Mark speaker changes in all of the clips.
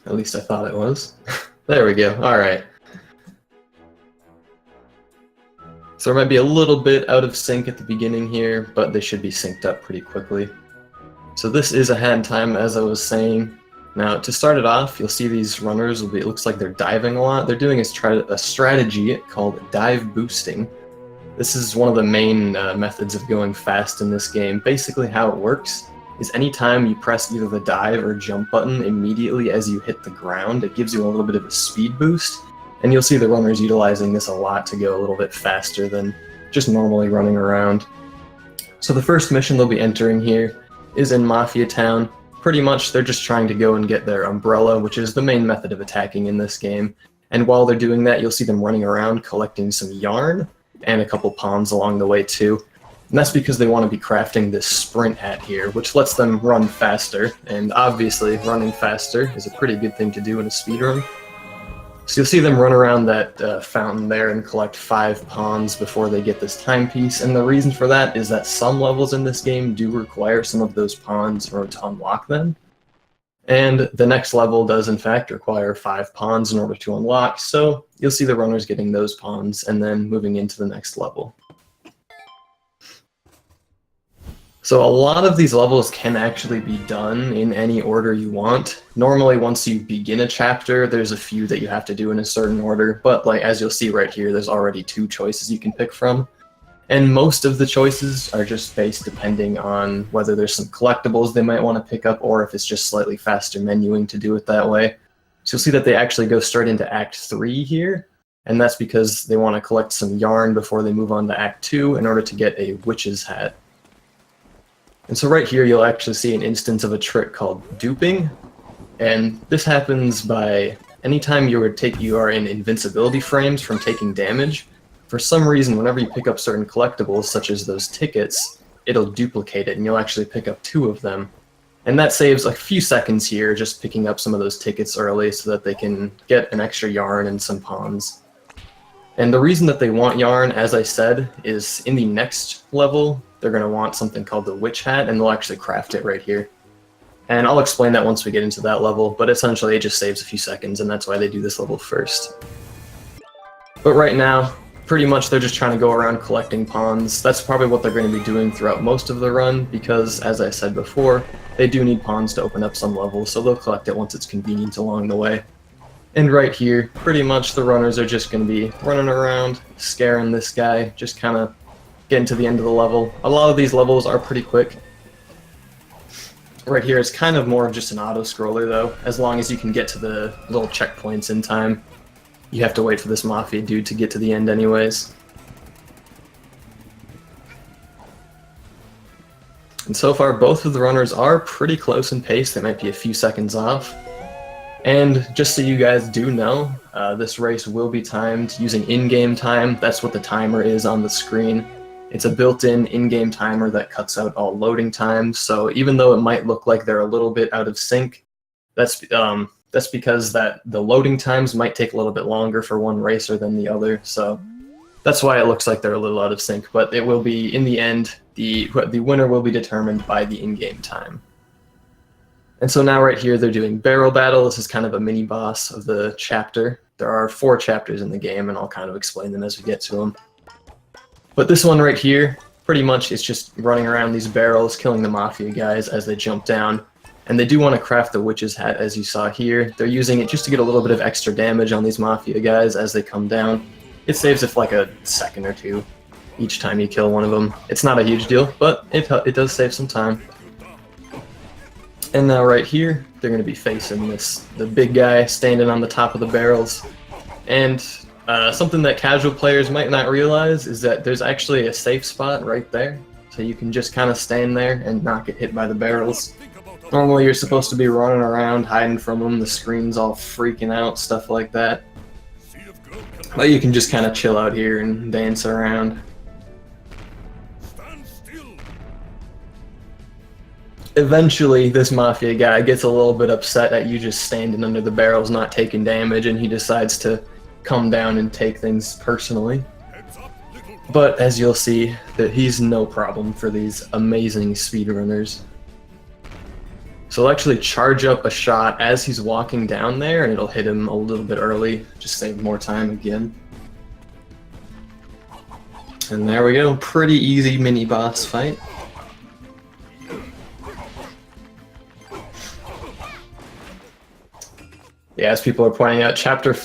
Speaker 1: At least I thought it was. There we go. Alright. So there might be a little bit out of sync at the beginning here, but they should be synced up pretty quickly. So this is a hand time, as I was saying. Now, to start it off, you'll see these runners, it looks like they're diving a lot. They're doing a strategy called dive boosting. This is one of the main methods of going fast in this game. Basically how it works is anytime you press either the dive or jump button immediately as you hit the ground, it gives you a little bit of a speed boost. And you'll see the runners utilizing this a lot to go a little bit faster than just normally running around. So the first mission they'll be entering here is in Mafia Town. Pretty much they're just trying to go and get their umbrella, which is the main method of attacking in this game. And while they're doing that, you'll see them running around collecting some yarn and a couple pawns along the way too. And that's because they want to be crafting this sprint hat here, which lets them run faster. And obviously running faster is a pretty good thing to do in a speedrun. So you'll see them run around that fountain there and collect 5 pawns before they get this timepiece, and the reason for that is that some levels in this game do require some of those pawns in order to unlock them. And the next level does in fact require 5 pawns in order to unlock, so you'll see the runners getting those pawns and then moving into the next level. So a lot of these levels can actually be done in any order you want. Normally, once you begin a chapter, there's a few that you have to do in a certain order, but like as you'll see right here, there's already 2 choices you can pick from. And most of the choices are just based depending on whether there's some collectibles they might want to pick up or if it's just slightly faster menuing to do it that way. So you'll see that they actually go straight into Act 3 here, and that's because they want to collect some yarn before they move on to Act 2 in order to get a witch's hat. And so right here you'll actually see an instance of a trick called duping, and this happens by anytime you are in invincibility frames from taking damage. For some reason, whenever you pick up certain collectibles, such as those tickets, it'll duplicate it and you'll actually pick up 2 of them. And that saves a few seconds here just picking up some of those tickets early so that they can get an extra yarn and some pawns. And the reason that they want yarn, as I said, is in the next level, they're going to want something called the witch hat, and they'll actually craft it right here. And I'll explain that once we get into that level, but essentially it just saves a few seconds, and that's why they do this level first. But right now, pretty much they're just trying to go around collecting pawns. That's probably what they're going to be doing throughout most of the run, because, as I said before, they do need pawns to open up some levels, so they'll collect it once it's convenient along the way. And right here, pretty much the runners are just going to be running around, scaring this guy, just kind of getting to the end of the level. A lot of these levels are pretty quick. Right here it's kind of more of just an auto-scroller though, as long as you can get to the little checkpoints in time. You have to wait for this Mafia dude to get to the end anyways. And so far both of the runners are pretty close in pace, they might be a few seconds off. And just so you guys do know, this race will be timed using in-game time. That's what the timer is on the screen. It's a built-in in-game timer that cuts out all loading times, so even though it might look like they're a little bit out of sync, that's because the loading times might take a little bit longer for one racer than the other, so that's why it looks like they're a little out of sync, but it will be, in the end, the winner will be determined by the in-game time. And so now right here they're doing barrel battle. This is kind of a mini-boss of the chapter. There are 4 chapters in the game, and I'll kind of explain them as we get to them. But this one right here, pretty much it's just running around these barrels, killing the Mafia guys as they jump down. And they do want to craft the witch's hat, as you saw here. They're using it just to get a little bit of extra damage on these Mafia guys as they come down. It saves it for like a second or 2 each time you kill one of them. It's not a huge deal, but it does save some time. And now right here, they're going to be facing the big guy standing on the top of the barrels. And something that casual players might not realize is that there's actually a safe spot right there. So you can just kind of stand there and not get hit by the barrels. Normally you're supposed to be running around, hiding from them, the screen's all freaking out, stuff like that. But you can just kind of chill out here and dance around. Eventually, this Mafia guy gets a little bit upset at you just standing under the barrels not taking damage, and he decides to come down and take things personally. But as you'll see, that he's no problem for these amazing speedrunners. So it'll actually charge up a shot as he's walking down there, and it'll hit him a little bit early, just save more time again. And there we go, pretty easy mini boss fight. Yeah, as people are pointing out,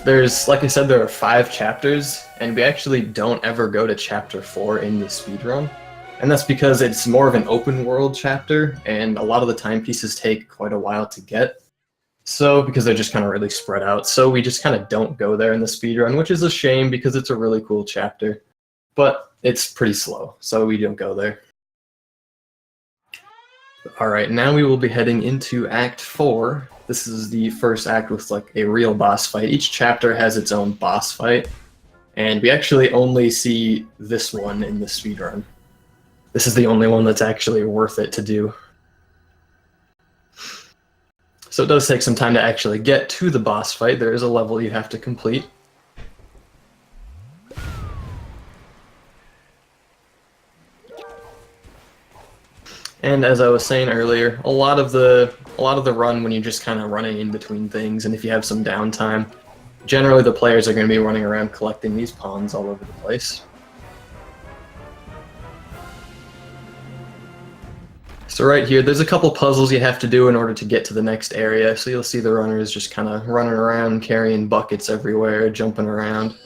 Speaker 1: there's, like I said, there are 5 chapters, and we actually don't ever go to chapter 4 in the speedrun. And that's because it's more of an open world chapter, and a lot of the timepieces take quite a while to get. So, because they're just kind of really spread out. So we just kind of don't go there in the speedrun, which is a shame because it's a really cool chapter. But it's pretty slow, so we don't go there. Alright, now we will be heading into Act 4. This is the first act with like a real boss fight. Each chapter has its own boss fight, and we actually only see this one in the speedrun. This is the only one that's actually worth it to do. So it does take some time to actually get to the boss fight. There is a level you have to complete. And as I was saying earlier, a lot of the run when you're just kind of running in between things, and if you have some downtime, generally the players are going to be running around collecting these pawns all over the place. So right here, there's a couple puzzles you have to do in order to get to the next area. So you'll see the runners just kind of running around, carrying buckets everywhere, jumping around.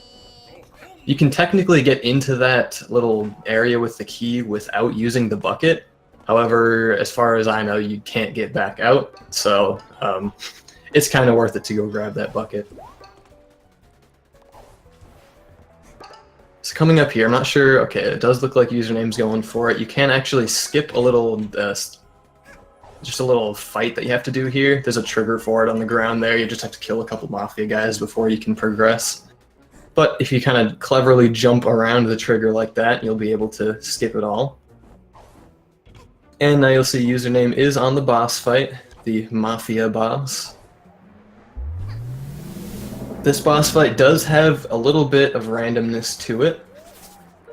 Speaker 1: You can technically get into that little area with the key without using the bucket. However, as far as I know, you can't get back out. So it's kind of worth it to go grab that bucket. So coming up here, I'm not sure, okay, it does look like username's going for it. You can actually skip a little, just a little fight that you have to do here. There's a trigger for it on the ground there. You just have to kill a couple Mafia guys before you can progress. But if you kind of cleverly jump around the trigger like that, you'll be able to skip it all. And now you'll see username is on the boss fight, the Mafia boss. This boss fight does have a little bit of randomness to it,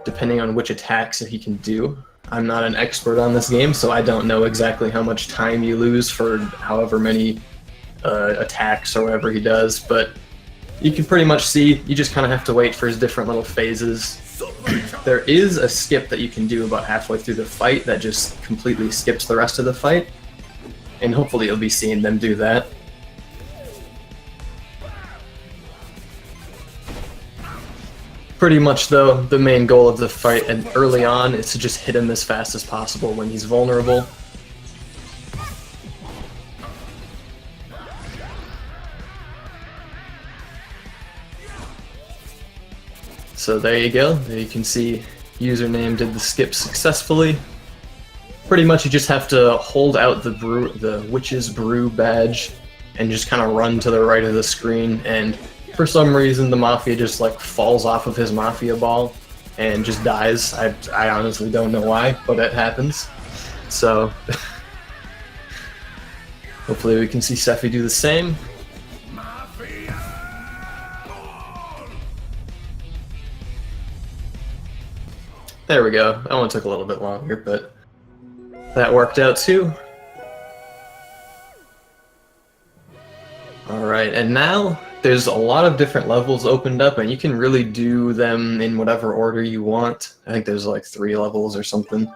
Speaker 1: depending on which attacks that he can do. I'm not an expert on this game, so I don't know exactly how much time you lose for however many attacks or whatever he does, but you can pretty much see, you just kind of have to wait for his different little phases. There is a skip that you can do about halfway through the fight that just completely skips the rest of the fight, and hopefully you'll be seeing them do that. Pretty much, though, the main goal of the fight and early on is to just hit him as fast as possible when he's vulnerable. So there you go. There you can see username did the skip successfully. Pretty much you just have to hold out the Witch's Brew badge and just kind of run to the right of the screen, and for some reason the Mafia just like falls off of his Mafia ball and just dies. I honestly don't know why, but it happens. So hopefully we can see Sefi do the same. There we go. That one took a little bit longer, but that worked out too. Alright, and now there's a lot of different levels opened up, and you can really do them in whatever order you want. I think there's like 3 levels or something.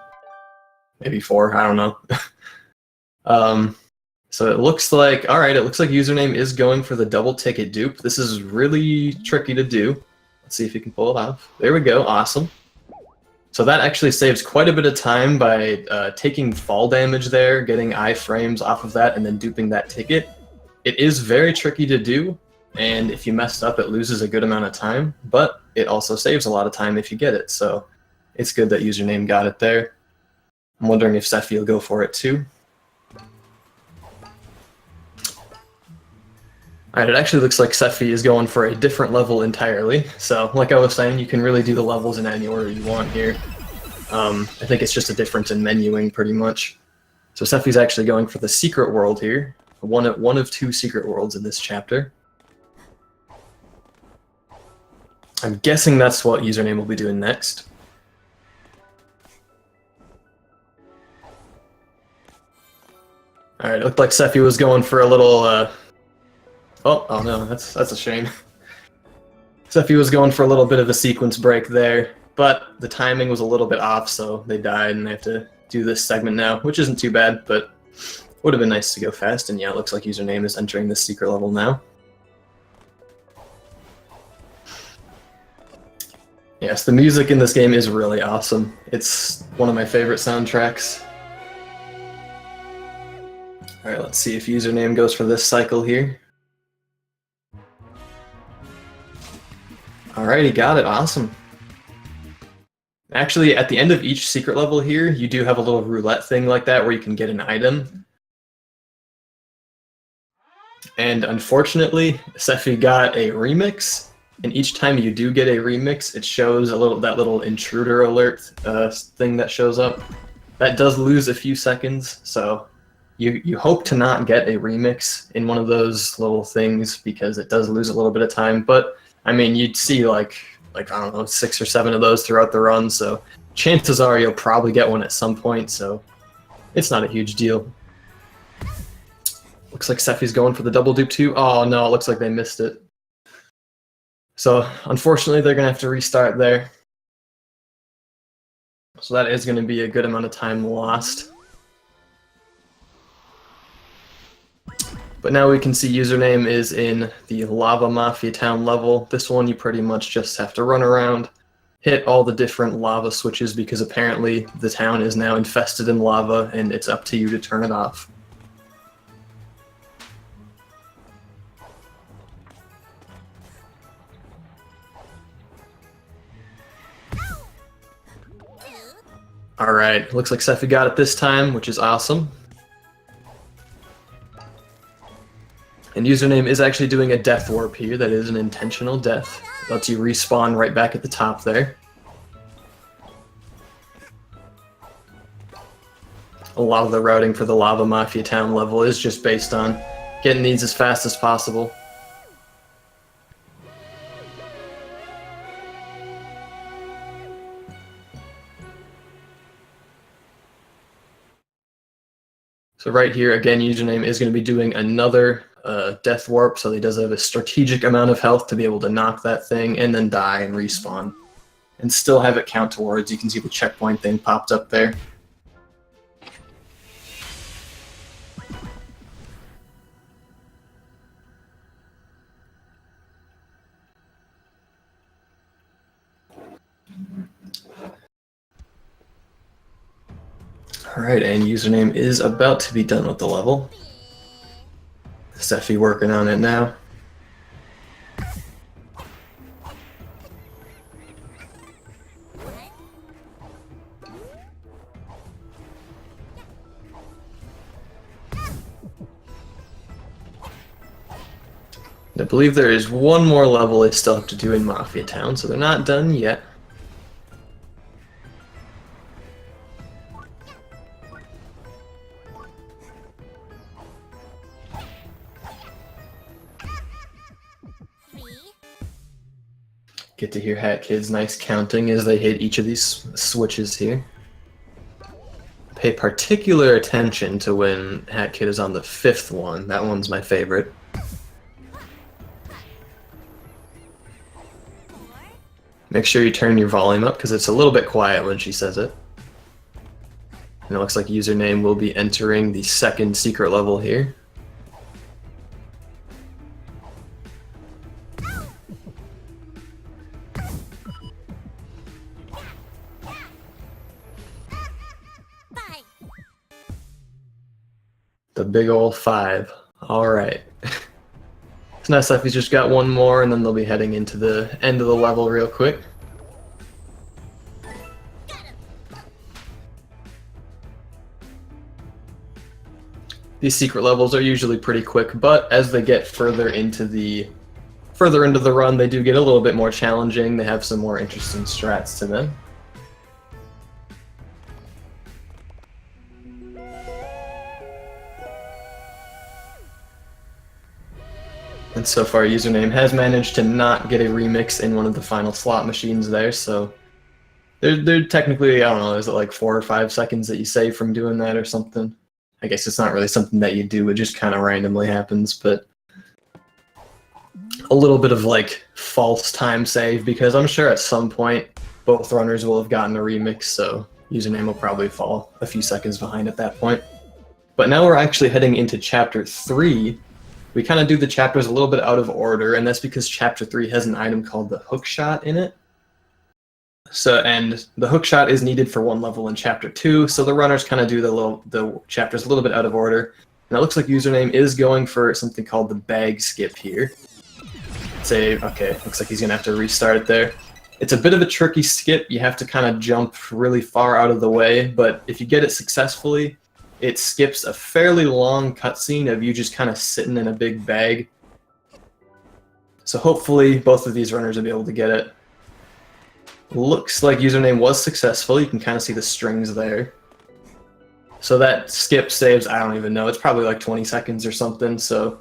Speaker 1: Maybe 4, I don't know. So it looks like, alright, it looks like username is going for the double ticket dupe. This is really tricky to do. Let's see if you can pull it off. There we go, awesome. So that actually saves quite a bit of time by taking fall damage there, getting iframes off of that, and then duping that ticket. It is very tricky to do, and if you messed up, it loses a good amount of time, but it also saves a lot of time if you get it, so it's good that username got it there. I'm wondering if Sefi will go for it too. Alright, it actually looks like Sefi is going for a different level entirely. So, like I was saying, you can really do the levels in any order you want here. I think it's just a difference in menuing, pretty much. So Sefi's actually going for the secret world here. One of 2 secret worlds in this chapter. I'm guessing that's what username will be doing next. All right, it looked like Sefi was going for a little. Oh no, that's a shame. Sefi was going for a little bit of a sequence break there, but the timing was a little bit off, so they died, and they have to do this segment now, which isn't too bad, but would have been nice to go fast. And yeah, it looks like username is entering this secret level now. Yes, the music in this game is really awesome. It's one of my favorite soundtracks. Alright, let's see if username goes for this cycle here. Alright, he got it. Awesome. Actually, at the end of each secret level here, you do have a little roulette thing like that where you can get an item. And unfortunately, Sefi got a remix. And each time you do get a remix, it shows that little intruder alert thing that shows up. That does lose a few seconds, so you hope to not get a remix in one of those little things because it does lose a little bit of time. But I mean, you'd see like I don't know, 6 or 7 of those throughout the run, so chances are you'll probably get one at some point. So it's not a huge deal. Looks like Sefi's going for the double dupe too. Oh no, it looks like they missed it. So unfortunately, they're going to have to restart there. So that is going to be a good amount of time lost. But now we can see username is in the Lava Mafia Town level. This one you pretty much just have to run around, hit all the different lava switches because apparently the town is now infested in lava and it's up to you to turn it off. Alright, looks like Sefi got it this time, which is awesome. And username is actually doing a death warp here. That is an intentional death. Lets you respawn right back at the top there. A lot of the routing for the Lava Mafia Town level is just based on getting these as fast as possible. So right here, again, username is going to be doing another death warp, so he does have a strategic amount of health to be able to knock that thing and then die and respawn. And still have it count towards. You can see the checkpoint thing popped up there. Alright, and username is about to be done with the level. Sefi working on it now. I believe there is one more level they still have to do in Mafia Town, so they're not done yet. Get to hear Hat Kid's nice counting as they hit each of these switches here. Pay particular attention to when Hat Kid is on the 5th one. That one's my favorite. Make sure you turn your volume up because it's a little bit quiet when she says it. And it looks like username will be entering the 2nd secret level here. The big old 5. Alright. So now Sefi's just got one more, and then they'll be heading into the end of the level real quick. These secret levels are usually pretty quick, but as they get further into the run, they do get a little bit more challenging. They have some more interesting strats to them. And so far, username has managed to not get a remix in one of the final slot machines there, so they're technically, I don't know, is it like 4 or 5 seconds that you save from doing that or something? I guess it's not really something that you do, it just kind of randomly happens, but a little bit of like false time save, because I'm sure at some point both runners will have gotten a remix, so username will probably fall a few seconds behind at that point. But now we're actually heading into Chapter 3. We kind of do the chapters a little bit out of order, and that's because Chapter 3 has an item called the hook shot in it. And the hook shot is needed for one level in Chapter 2, so the runners kind of do the chapters a little bit out of order. And it looks like username is going for something called the bag skip here. Okay, looks like he's going to have to restart it there. It's a bit of a tricky skip. You have to kind of jump really far out of the way, but if you get it successfully, it skips a fairly long cutscene of you just kind of sitting in a big bag. So hopefully both of these runners will be able to get it. Looks like username was successful. You can kind of see the strings there. So that skip saves, I don't even know, it's probably like 20 seconds or something, so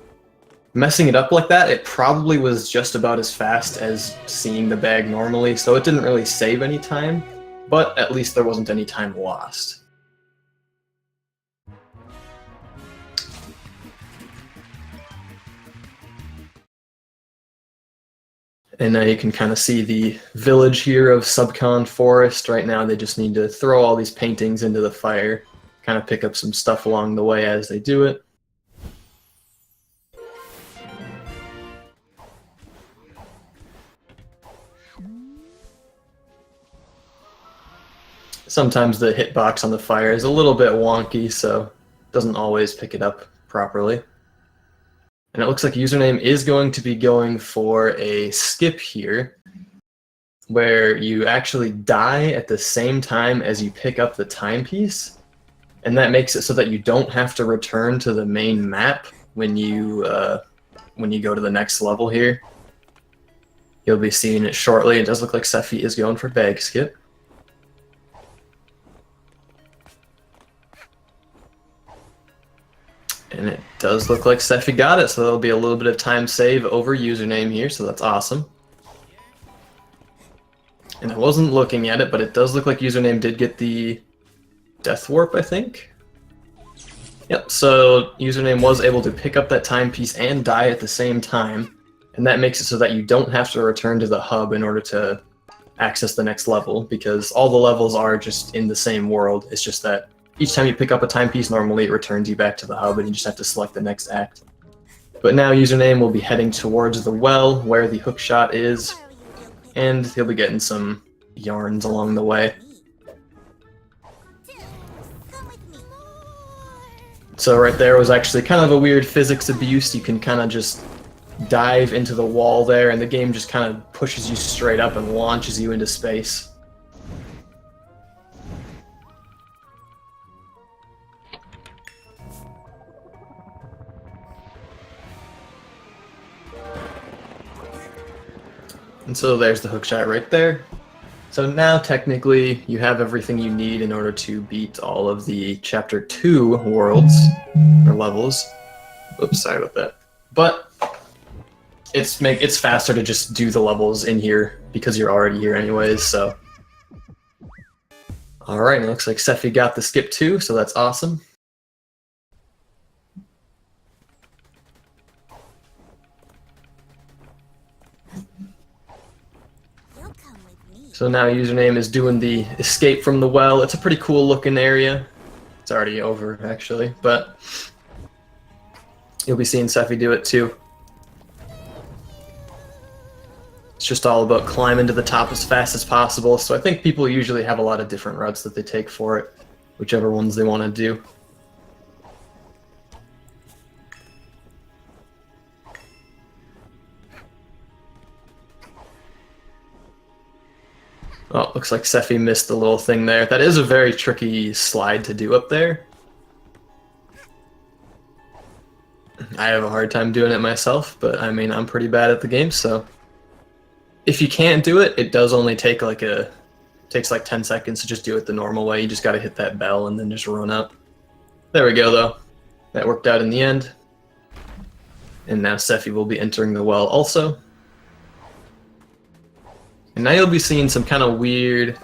Speaker 1: messing it up like that, it probably was just about as fast as seeing the bag normally, so it didn't really save any time, but at least there wasn't any time lost. And now you can kind of see the village here of Subcon Forest. Right now they just need to throw all these paintings into the fire, kind of pick up some stuff along the way as they do it. Sometimes the hitbox on the fire is a little bit wonky, so it doesn't always pick it up properly. And it looks like username is going to be going for a skip here, where you actually die at the same time as you pick up the timepiece, and that makes it so that you don't have to return to the main map when you go to the next level here. You'll be seeing it shortly. It does look like Sefi is going for bag skip. And it does look like Sefi got it, so there'll be a little bit of time save over username here, so that's awesome. And I wasn't looking at it, but it does look like username did get the death warp, I think. Yep, so username was able to pick up that timepiece and die at the same time, and that makes it so that you don't have to return to the hub in order to access the next level, because all the levels are just in the same world. It's just that each time you pick up a timepiece, normally it returns you back to the hub, and you just have to select the next act. But now username will be heading towards the well, where the hook shot is, and he'll be getting some yarns along the way. So right there was actually kind of a weird physics abuse. You can kind of just dive into the wall there, and the game just kind of pushes you straight up and launches you into space. And so there's the hookshot right there. So now technically you have everything you need in order to beat all of the Chapter 2 worlds, or levels. Oops, sorry about that. But it's faster to just do the levels in here because you're already here anyways, so. Alright, it looks like Sefi got the skip too, so that's awesome. So now username is doing the escape from the well. It's a pretty cool looking area. It's already over actually, but you'll be seeing Sefi do it too. It's just all about climbing to the top as fast as possible, so I think people usually have a lot of different routes that they take for it, whichever ones they want to do. Oh, looks like Sefi missed the little thing there. That is a very tricky slide to do up there. I have a hard time doing it myself, but I mean, I'm pretty bad at the game, so. If you can't do it, it does only take takes like 10 seconds to just do it the normal way. You just gotta hit that bell and then just run up. There we go though. That worked out in the end. And now Sefi will be entering the well also. And now you'll be seeing some kind of weird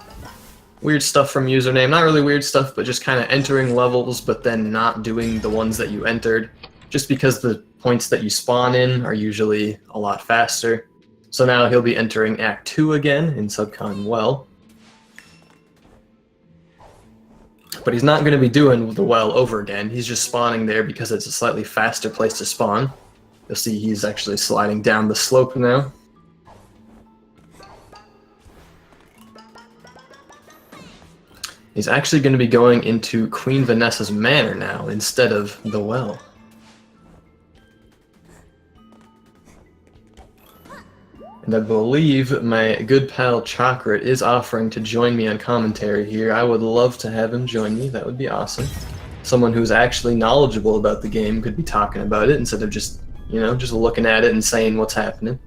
Speaker 1: weird stuff from username. Not really weird stuff, but just kind of entering levels, but then not doing the ones that you entered, just because the points that you spawn in are usually a lot faster. So now he'll be entering Act 2 again in Subcon Well. But he's not going to be doing the well over again. He's just spawning there because it's a slightly faster place to spawn. You'll see he's actually sliding down the slope now. He's actually going to be going into Queen Vanessa's manor now instead of the well. And I believe my good pal Chakrit is offering to join me on commentary here. I would love to have him join me. That would be awesome. Someone who's actually knowledgeable about the game could be talking about it instead of just, you know, just looking at it and saying what's happening.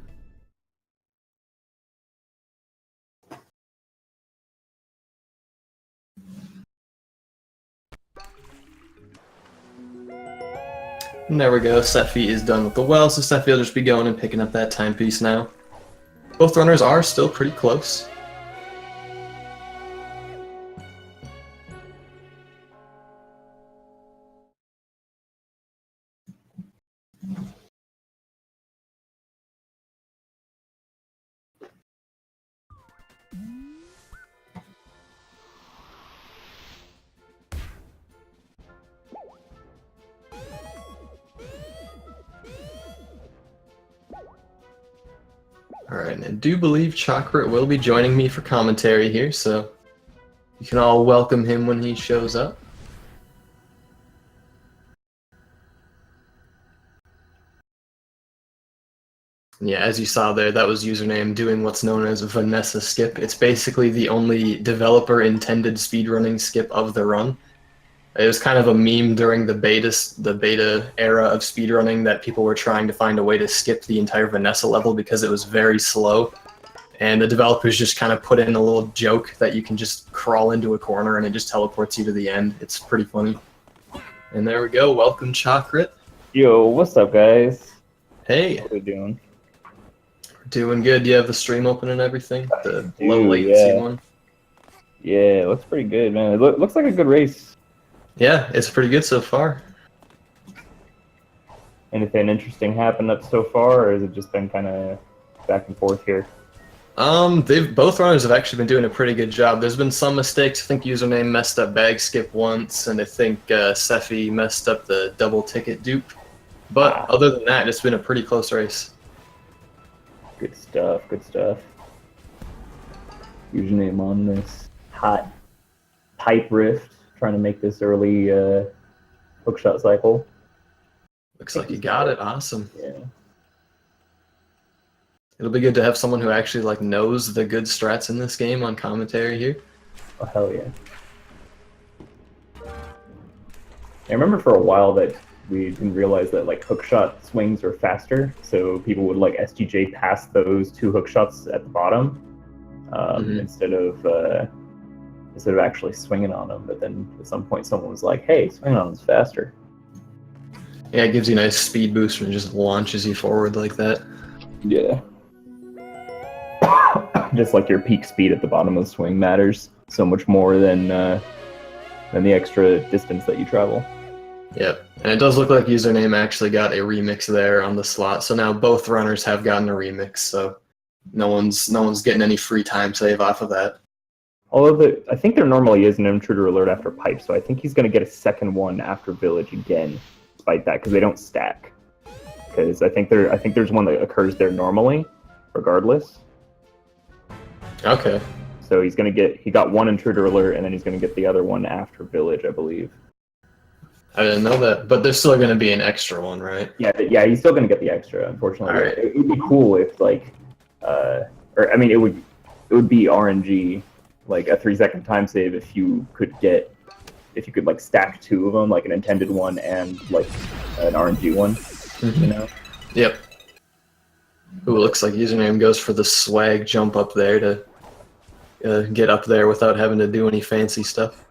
Speaker 1: And there we go. Sefi is done with the well, so Sefi will just be going and picking up that timepiece now. Both runners are still pretty close. Alright, and I do believe Chakra will be joining me for commentary here, so you can all welcome him when he shows up. Yeah, as you saw there, that was username doing what's known as Vanessa Skip. It's basically the only developer-intended speedrunning skip of the run. It was kind of a meme during the beta era of speedrunning that people were trying to find a way to skip the entire Vanessa level because it was very slow. And the developers just kind of put in a little joke that you can just crawl into a corner and it just teleports you to the end. It's pretty funny. And there we go. Welcome, Chakrit.
Speaker 2: Yo, what's up, guys?
Speaker 1: Hey.
Speaker 2: How we doing?
Speaker 1: Doing good. Do you have the stream open and everything? The low latency one?
Speaker 2: Yeah, it looks pretty good, man. It looks like a good race.
Speaker 1: Yeah, it's pretty good so far.
Speaker 2: Anything interesting happened up so far, or has it just been kind of back and forth here?
Speaker 1: Both runners have actually been doing a pretty good job. There's been some mistakes. I think username messed up bag skip once, and I think Sefi messed up the double ticket dupe. But other than that, it's been a pretty close race.
Speaker 2: Good stuff, good stuff. Username on this hot pipe rift, trying to make this early hookshot cycle.
Speaker 1: Looks like you got it. Awesome.
Speaker 2: Yeah.
Speaker 1: It'll be good to have someone who actually like knows the good strats in this game on commentary here.
Speaker 2: Oh, hell yeah. I remember for a while that we didn't realize that like hookshot swings are faster, so people would like STJ past those two hookshots at the bottom instead of actually swinging on them. But then at some point someone was like, hey, swinging on them's faster.
Speaker 1: Yeah, it gives you a nice speed boost and it just launches you forward like that.
Speaker 2: Yeah. Just like your peak speed at the bottom of the swing matters so much more than the extra distance that you travel.
Speaker 1: Yep, and it does look like username actually got a remix there on the slot, so now both runners have gotten a remix, so no one's getting any free time save off of that.
Speaker 2: Although I think there normally is an intruder alert after pipe, so I think he's going to get a second one after village again, despite that, because they don't stack. Because I think there's one that occurs there normally, regardless.
Speaker 1: Okay.
Speaker 2: So he got one intruder alert, and then he's going to get the other one after village, I believe.
Speaker 1: I didn't know that, but there's still going to be an extra one, right?
Speaker 2: Yeah, he's still going to get the extra, unfortunately.
Speaker 1: All right.
Speaker 2: It would be cool if, like, it would be RNG, like a 3-second time save if you could like stack two of them, like an intended one and like an RNG one, you know?
Speaker 1: Yep. Ooh, looks like username goes for the swag jump up there to get up there without having to do any fancy stuff.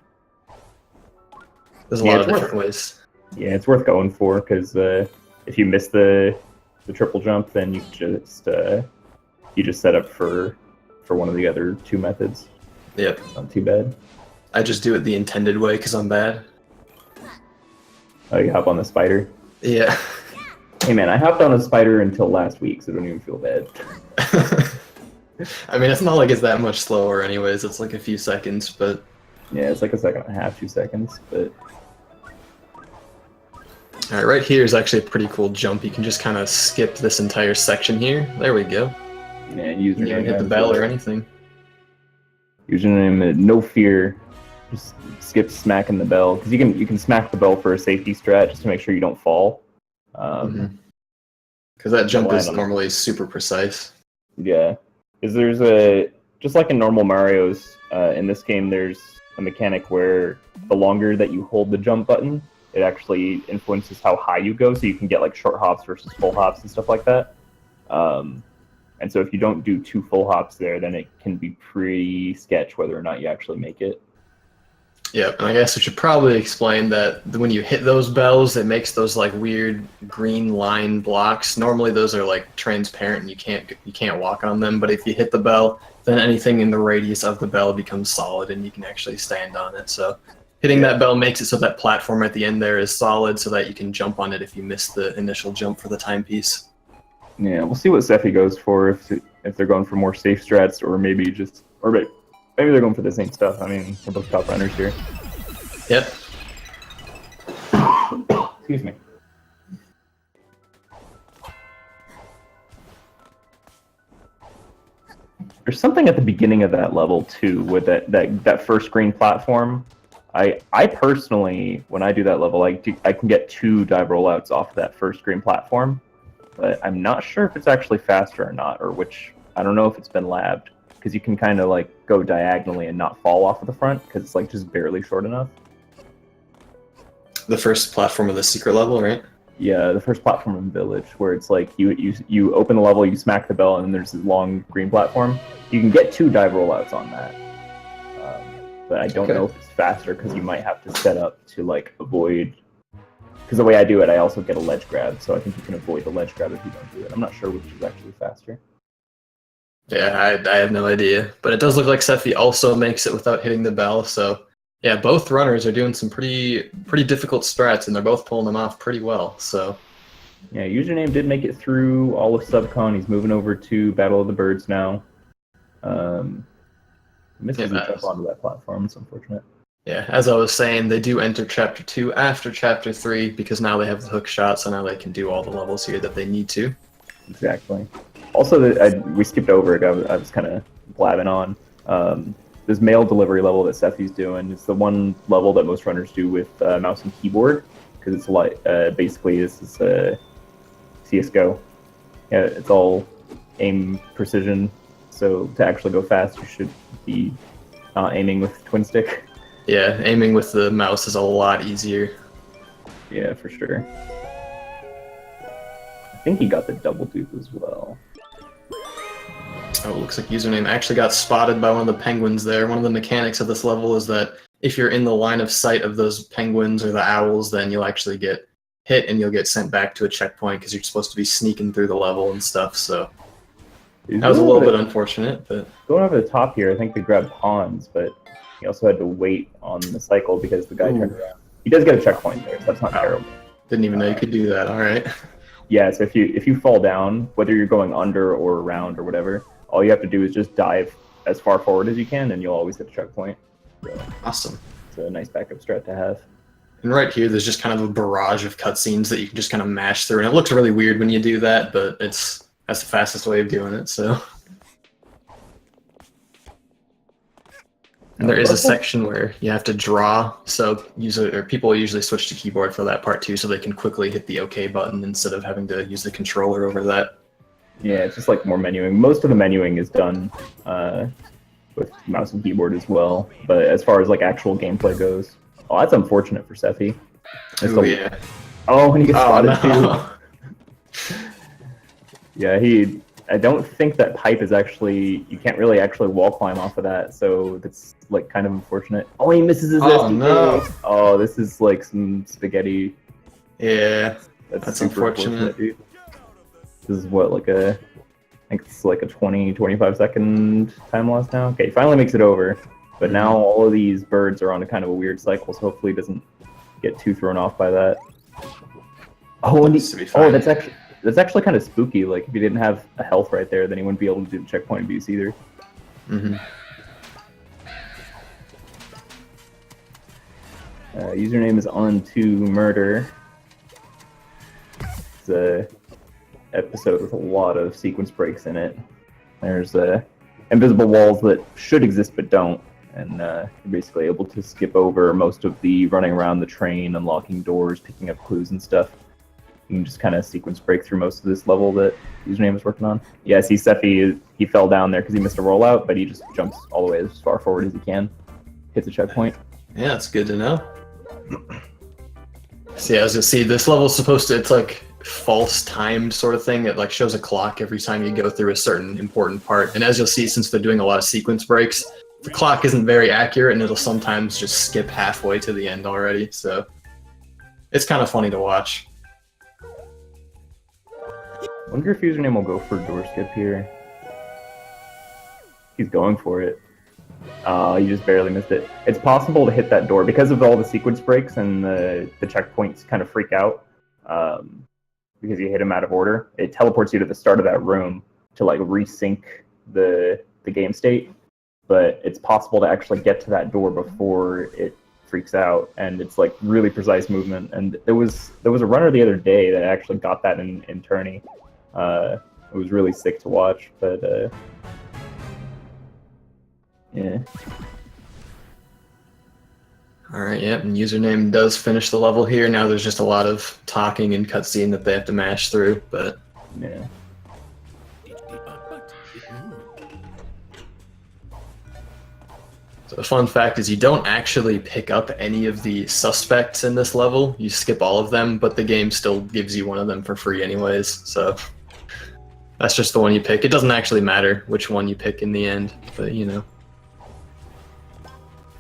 Speaker 1: There's a lot of different ways.
Speaker 2: Yeah, it's worth going for, because if you miss the triple jump, then you just set up for one of the other two methods.
Speaker 1: Yep.
Speaker 2: Not too bad.
Speaker 1: I just do it the intended way because I'm bad.
Speaker 2: Oh, you hop on the spider?
Speaker 1: Yeah.
Speaker 2: Hey man, I hopped on a spider until last week, so don't even feel bad.
Speaker 1: I mean, it's not like it's that much slower anyways. It's like a few seconds, but...
Speaker 2: Yeah, it's like a second and a half, 2 seconds, but...
Speaker 1: Alright, right here is actually a pretty cool jump. You can just kind of skip this entire section here. There we go.
Speaker 2: Yeah, and
Speaker 1: You can even hit the bell or anything.
Speaker 2: Username, no fear. Just skip smacking the bell, because you can smack the bell for a safety strat just to make sure you don't fall.
Speaker 1: Because that jump is normally super precise.
Speaker 2: Yeah, because there's just like in normal Mario's, in this game there's a mechanic where the longer that you hold the jump button, it actually influences how high you go, so you can get like short hops versus full hops and stuff like that. And so if you don't do 2 full hops there, then it can be pretty sketch whether or not you actually make it.
Speaker 1: Yeah, and I guess we should probably explain that when you hit those bells, it makes those like weird green line blocks. Normally those are like transparent and you can't walk on them, but if you hit the bell, then anything in the radius of the bell becomes solid and you can actually stand on it. So hitting that bell makes it so that platform at the end there is solid so that you can jump on it if you miss the initial jump for the timepiece.
Speaker 2: Yeah, we'll see what Sefi goes for, if they're going for more safe strats or maybe maybe they're going for the same stuff. I mean, we're both top runners here.
Speaker 1: Yep.
Speaker 2: Excuse me. There's something at the beginning of that level too, with that first green platform. I personally, when I do that level, I can get 2 dive rollouts off of that first green platform, but I'm not sure if it's actually faster or not, or which, I don't know if it's been labbed, because you can kind of like go diagonally and not fall off of the front, because it's like just barely short enough.
Speaker 1: The first platform of the secret level, right?
Speaker 2: Yeah, the first platform in Village, where it's like you open the level, you smack the bell, and then there's this long green platform. You can get 2 dive rollouts on that, but I don't know if it's faster, because you might have to set up to like avoid. Because the way I do it, I also get a ledge grab, so I think you can avoid the ledge grab if you don't do it. I'm not sure which is actually faster.
Speaker 1: Yeah, I have no idea, but it does look like Sefi also makes it without hitting the bell. So yeah, both runners are doing some pretty difficult strats, and they're both pulling them off pretty well. So
Speaker 2: yeah, Username did make it through all of Subcon. He's moving over to Battle of the Birds now. Misses the jump onto that platform. It's unfortunate.
Speaker 1: Yeah, as I was saying, they do enter Chapter 2 after Chapter 3 because now they have the hook shot, so now they can do all the levels here that they need to.
Speaker 2: Exactly. Also, we skipped over it. I was kind of blabbing on. This mail delivery level that Sefi's doing is the one level that most runners do with mouse and keyboard, because it's like basically this is CS:GO. Yeah, it's all aim precision. So to actually go fast, you should be not aiming with twin stick.
Speaker 1: Yeah, aiming with the mouse is a lot easier.
Speaker 2: Yeah, for sure. I think he got the double dupe as well.
Speaker 1: Oh, it looks like Username actually got spotted by one of the penguins there. One of the mechanics of this level is that if you're in the line of sight of those penguins or the owls, then you'll actually get hit and you'll get sent back to a checkpoint because you're supposed to be sneaking through the level and stuff, so that was a little bit unfortunate. But
Speaker 2: going over the top here, I think they grabbed pawns, but he also had to wait on the cycle because the guy turned around. He does get a checkpoint there, so that's not terrible.
Speaker 1: Didn't even know you could do that. All right.
Speaker 2: Yeah, so if you fall down, whether you're going under or around or whatever, all you have to do is just dive as far forward as you can, and you'll always get a checkpoint. So
Speaker 1: awesome.
Speaker 2: It's a nice backup strat to have.
Speaker 1: And right here, there's just kind of a barrage of cutscenes that you can just kind of mash through, and it looks really weird when you do that, but that's the fastest way of doing it. So. And there is a section where you have to draw, so people usually switch to keyboard for that part too, so they can quickly hit the OK button instead of having to use the controller over that.
Speaker 2: Yeah, it's just like more menuing. Most of the menuing is done with mouse and keyboard as well, but as far as like actual gameplay goes, oh, that's unfortunate for Sefi.
Speaker 1: Oh yeah.
Speaker 2: Oh, and he gets spotted too. Yeah, I don't think that pipe is actually, you can't really actually wall climb off of that, so that's like kind of unfortunate. Oh, he misses his SDK.
Speaker 1: No.
Speaker 2: Oh, this is like some spaghetti.
Speaker 1: Yeah, that's unfortunate.
Speaker 2: Dude. This is what, I think it's like a 20-25 second time loss now. Okay, he finally makes it over. But now all of these birds are on a kind of a weird cycle, so hopefully it doesn't get too thrown off by that. Oh, and that's actually kind of spooky. Like if you didn't have a health right there, then you wouldn't be able to do the checkpoint abuse either. Username is on to murder. It's a episode with a lot of sequence breaks in it. There's invisible walls that should exist but don't, and you're basically able to skip over most of the running around the train, unlocking doors, picking up clues and stuff. You can just kind of sequence break through most of this level that Username is working on. Yeah, see Sefi, he fell down there because he missed a rollout, but he just jumps all the way as far forward as he can, hits a checkpoint.
Speaker 1: Yeah, that's good to know. See, as you see, this level's supposed to, it's like false timed sort of thing. It like shows a clock every time you go through a certain important part. And as you'll see, since they're doing a lot of sequence breaks, the clock isn't very accurate and it'll sometimes just skip halfway to the end already. So it's kind of funny to watch.
Speaker 2: I wonder if Username will go for door skip here. He's going for it. He just barely missed it. It's possible to hit that door because of all the sequence breaks and the checkpoints kind of freak out because you hit him out of order. It teleports you to the start of that room to like resync the game state. But it's possible to actually get to that door before it freaks out, and it's like really precise movement. And there was a runner the other day that actually got that in tourney. It was really sick to watch, but yeah.
Speaker 1: Alright, yep, and Username does finish the level here. Now there's just a lot of talking and cutscene that they have to mash through, but
Speaker 2: yeah.
Speaker 1: So the fun fact is you don't actually pick up any of the suspects in this level. You skip all of them, but the game still gives you one of them for free anyways, so that's just the one you pick. It doesn't actually matter which one you pick in the end, but you know.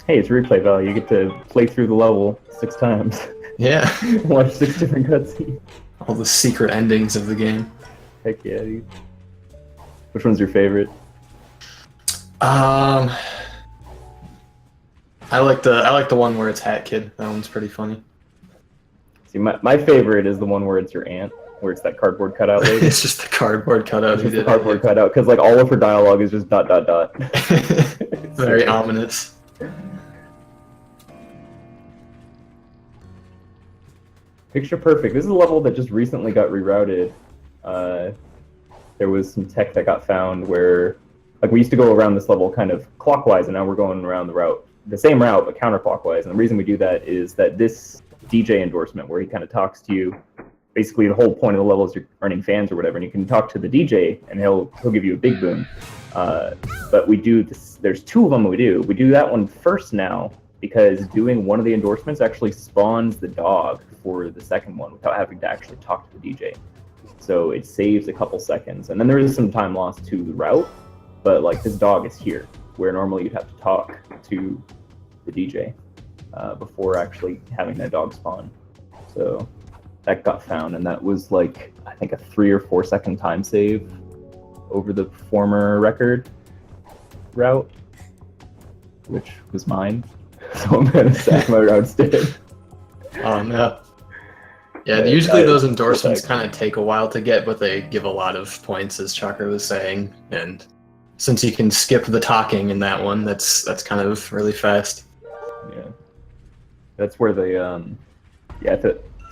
Speaker 2: Hey, it's replay value. You get to play through the level 6 times.
Speaker 1: Yeah.
Speaker 2: Watch 6 different cutscenes.
Speaker 1: All the secret endings of the game.
Speaker 2: Heck yeah, dude. Which one's your favorite?
Speaker 1: I like the one where it's Hat Kid. That one's pretty funny.
Speaker 2: See, my favorite is the one where it's your aunt, where it's that cardboard cutout lady.
Speaker 1: It's just the cardboard cutout.
Speaker 2: It's just the cardboard cutout, because like all of her dialogue is just ...
Speaker 1: Very ominous.
Speaker 2: Picture Perfect. This is a level that just recently got rerouted. There was some tech that got found where, like, we used to go around this level kind of clockwise, and now we're going around the same route, but counterclockwise. And the reason we do that is that this DJ endorsement, where he kind of talks to you, basically the whole point of the level is you're earning fans or whatever, and you can talk to the DJ, and he'll give you a big boon. But we do this. There's 2 of them we do. We do that one first now, because doing one of the endorsements actually spawns the dog for the second one without having to actually talk to the DJ. So it saves a couple seconds. And then there is some time lost to the route, but like this dog is here, where normally you'd have to talk to the DJ before actually having that dog spawn. So that got found, and that was like, I think a 3 or 4 second time save over the former record route, which was mine. So I'm gonna sack my route instead.
Speaker 1: Oh no. Yeah, usually those endorsements kind of take a while to get, but they give a lot of points, as Chakra was saying. And since you can skip the talking in that one, that's kind of really fast.
Speaker 2: Yeah, that's where they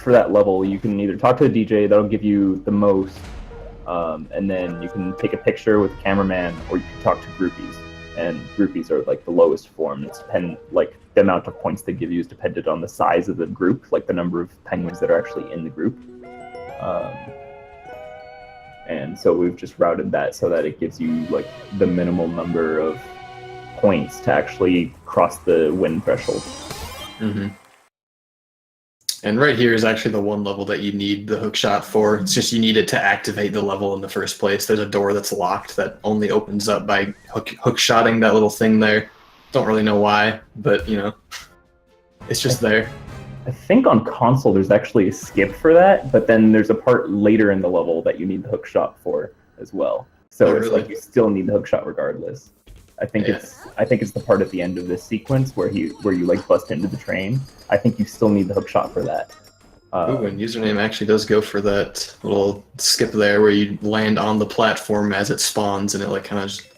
Speaker 2: for that level you can either talk to the DJ, that'll give you the most, and then you can take a picture with the cameraman, or you can talk to groupies. And groupies are like the lowest form. It's like the amount of points they give you is dependent on the size of the group, like the number of penguins that are actually in the group. And so we've just routed that so that it gives you like the minimal number of points to actually cross the win threshold.
Speaker 1: Mm-hmm. And right here is actually the one level that you need the hookshot for. It's just you need it to activate the level in the first place. There's a door that's locked that only opens up by hookshotting that little thing there. Don't really know why, but you know, it's just there.
Speaker 2: I think on console there's actually a skip for that, but then there's a part later in the level that you need the hookshot for as well. So it's like you still need the hookshot regardless. I think it's the part at the end of this sequence where you like bust into the train. I think you still need the hook shot for that.
Speaker 1: Ooh, and username actually does go for that little skip there where you land on the platform as it spawns and it like kind of just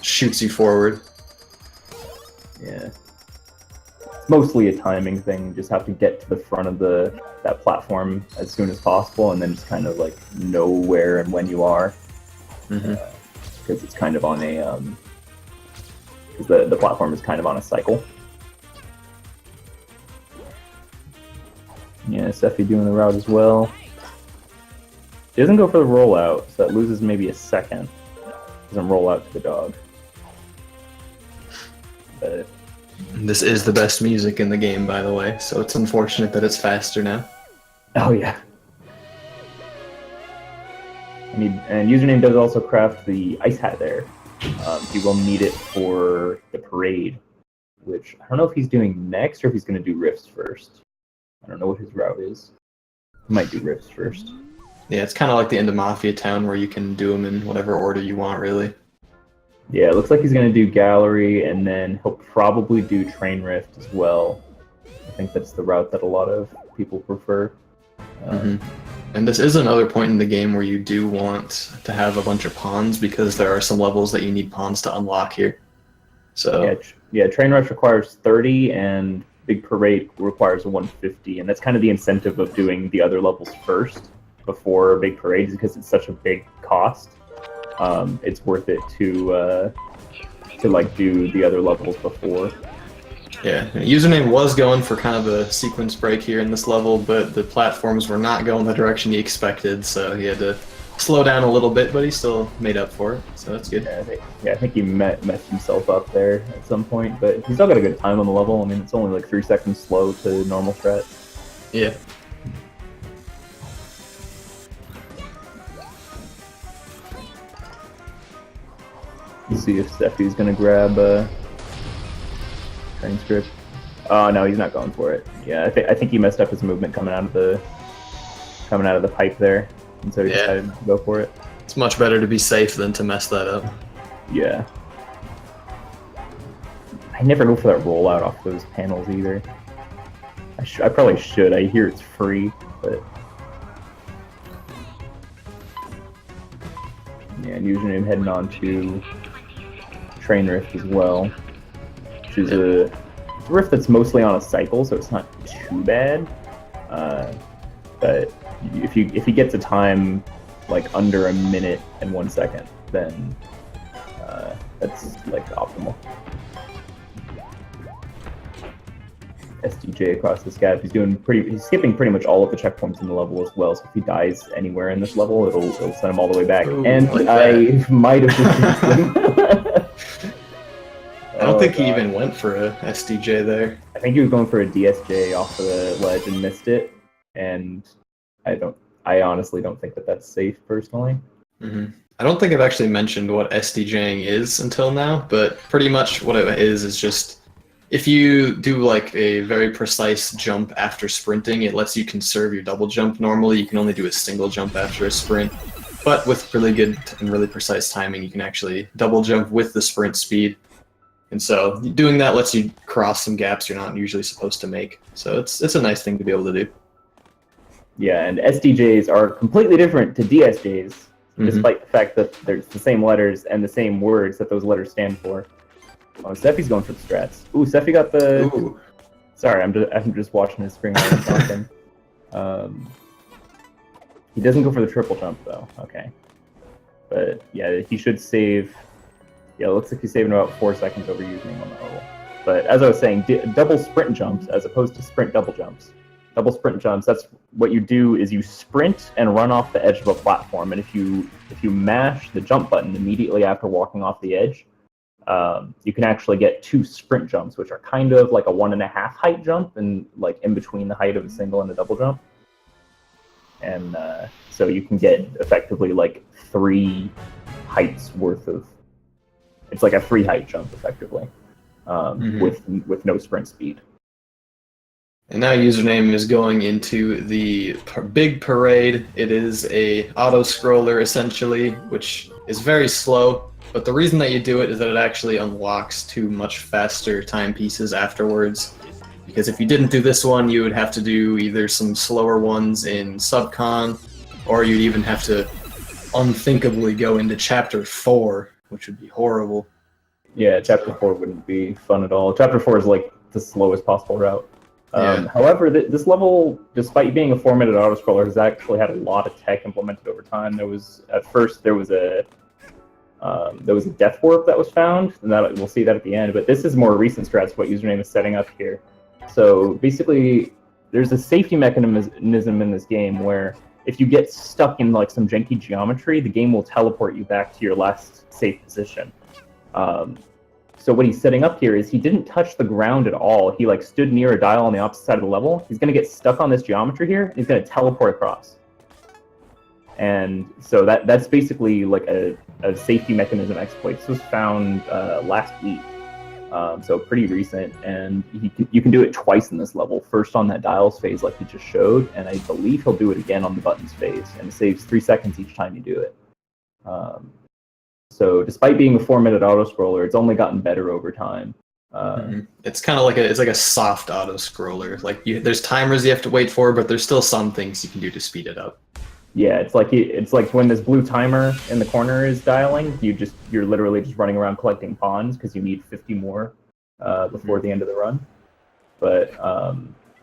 Speaker 1: shoots you forward.
Speaker 2: Yeah. It's mostly a timing thing. You just have to get to the front of that platform as soon as possible and then just kind of like know where and when you are. Because it's kind of on a because the platform is kind of on a cycle. Yeah, Sefi doing the route as well. He doesn't go for the rollout, so that loses maybe a second. Doesn't roll out to the dog. But
Speaker 1: This is the best music in the game, by the way, so it's unfortunate that it's faster now.
Speaker 2: oh yeah. And username does also craft the ice hat there. You will need it for the parade, which I don't know if he's doing next or if he's going to do rifts first. I don't know what his route is. He might do rifts first.
Speaker 1: Yeah, it's kind of like the end of Mafia Town where you can do them in whatever order you want, really.
Speaker 2: Yeah, it looks like he's going to do gallery, and then he'll probably do train rift as well. I think that's the route that a lot of people prefer.
Speaker 1: And this is another point in the game where you do want to have a bunch of pawns because there are some levels that you need pawns to unlock here. So
Speaker 2: yeah, train rush requires 30 and big parade requires 150, and that's kind of the incentive of doing the other levels first before big parade because it's such a big cost. It's worth it to like do the other levels before.
Speaker 1: Yeah, username was going for kind of a sequence break here in this level, but the platforms were not going the direction he expected, so he had to slow down a little bit, but he still made up for it, so that's good.
Speaker 2: I think he messed himself up there at some point, but he still got a good time on the level. I mean, it's only like 3 seconds slow to normal strat.
Speaker 1: Yeah.
Speaker 2: Let's see if Sefi's gonna grab transcript. Oh no, he's not going for it. Yeah, I think he messed up his movement coming out of the pipe there, and so he decided to go for it.
Speaker 1: It's much better to be safe than to mess that up.
Speaker 2: Yeah. I never go for that rollout off those panels either. I probably should. I hear it's free, but yeah. And username heading on to train rift as well, which is a rift that's mostly on a cycle, so it's not too bad. But if he gets a time like under a minute and 1 second, then that's like optimal. SDJ across this gap. He's skipping pretty much all of the checkpoints in the level as well. So if he dies anywhere in this level, it'll send him all the way back.
Speaker 1: Ooh,
Speaker 2: and
Speaker 1: like
Speaker 2: I might have.
Speaker 1: I don't think he even went for a SDJ there.
Speaker 2: I think he was going for a DSJ off the ledge and missed it. And I honestly don't think that that's safe personally.
Speaker 1: I don't think I've actually mentioned what SDJing is until now, but pretty much what it is just if you do like a very precise jump after sprinting, it lets you conserve your double jump. Normally you can only do a single jump after a sprint, but with really good and really precise timing, you can actually double jump with the sprint speed. And so doing that lets you cross some gaps you're not usually supposed to make. So it's a nice thing to be able to do.
Speaker 2: Yeah, and SDJs are completely different to DSJs, despite the fact that there's the same letters and the same words that those letters stand for. Oh, Sefi's going for the strats. Ooh, Sefi got the...
Speaker 1: Ooh.
Speaker 2: Sorry, I'm just watching his screen while I'm talking. He doesn't go for the triple jump, though. Okay. But, yeah, he should save... Yeah, it looks like he's saving about 4 seconds over username on the level. But as I was saying, double sprint jumps as opposed to sprint double jumps. Double sprint jumps, that's what you do is you sprint and run off the edge of a platform. And if you mash the jump button immediately after walking off the edge, you can actually get 2 sprint jumps, which are kind of like a 1.5 height jump and like in between the height of a single and a double jump. And so you can get effectively like 3 heights worth of... It's like a 3 height jump effectively, with no sprint speed.
Speaker 1: And now username is going into the big parade. It is a auto scroller essentially, which is very slow, but the reason that you do it is that it actually unlocks 2 much faster timepieces afterwards. Because if you didn't do this one, you would have to do either some slower ones in Subcon, or you'd even have to unthinkably go into Chapter 4, which would be horrible.
Speaker 2: Yeah, Chapter 4 wouldn't be fun at all. Chapter 4 is like the slowest possible route.
Speaker 1: Yeah.
Speaker 2: However, this level, despite being a 4-minute autoscroller, has actually had a lot of tech implemented over time. There was a death warp that was found, and that we'll see that at the end. But this is more recent strats. What username is setting up here. So basically, there's a safety mechanism in this game where if you get stuck in like some janky geometry, the game will teleport you back to your last safe position. So what he's setting up here is he didn't touch the ground at all. He like stood near a dial on the opposite side of the level. He's going to get stuck on this geometry here, and he's going to teleport across. And so that's basically like a safety mechanism exploit. This was found last week, so pretty recent. And you can do it twice in this level. First on that dials phase like he just showed, and I believe he'll do it again on the buttons phase, and it saves 3 seconds each time you do it. So despite being a 4-minute auto-scroller, it's only gotten better over time.
Speaker 1: It's kind of like a soft auto-scroller. Like there's timers you have to wait for, but there's still some things you can do to speed it up.
Speaker 2: Yeah, it's like when this blue timer in the corner is dialing, you're literally just running around collecting pawns because you need 50 more before the end of the run. But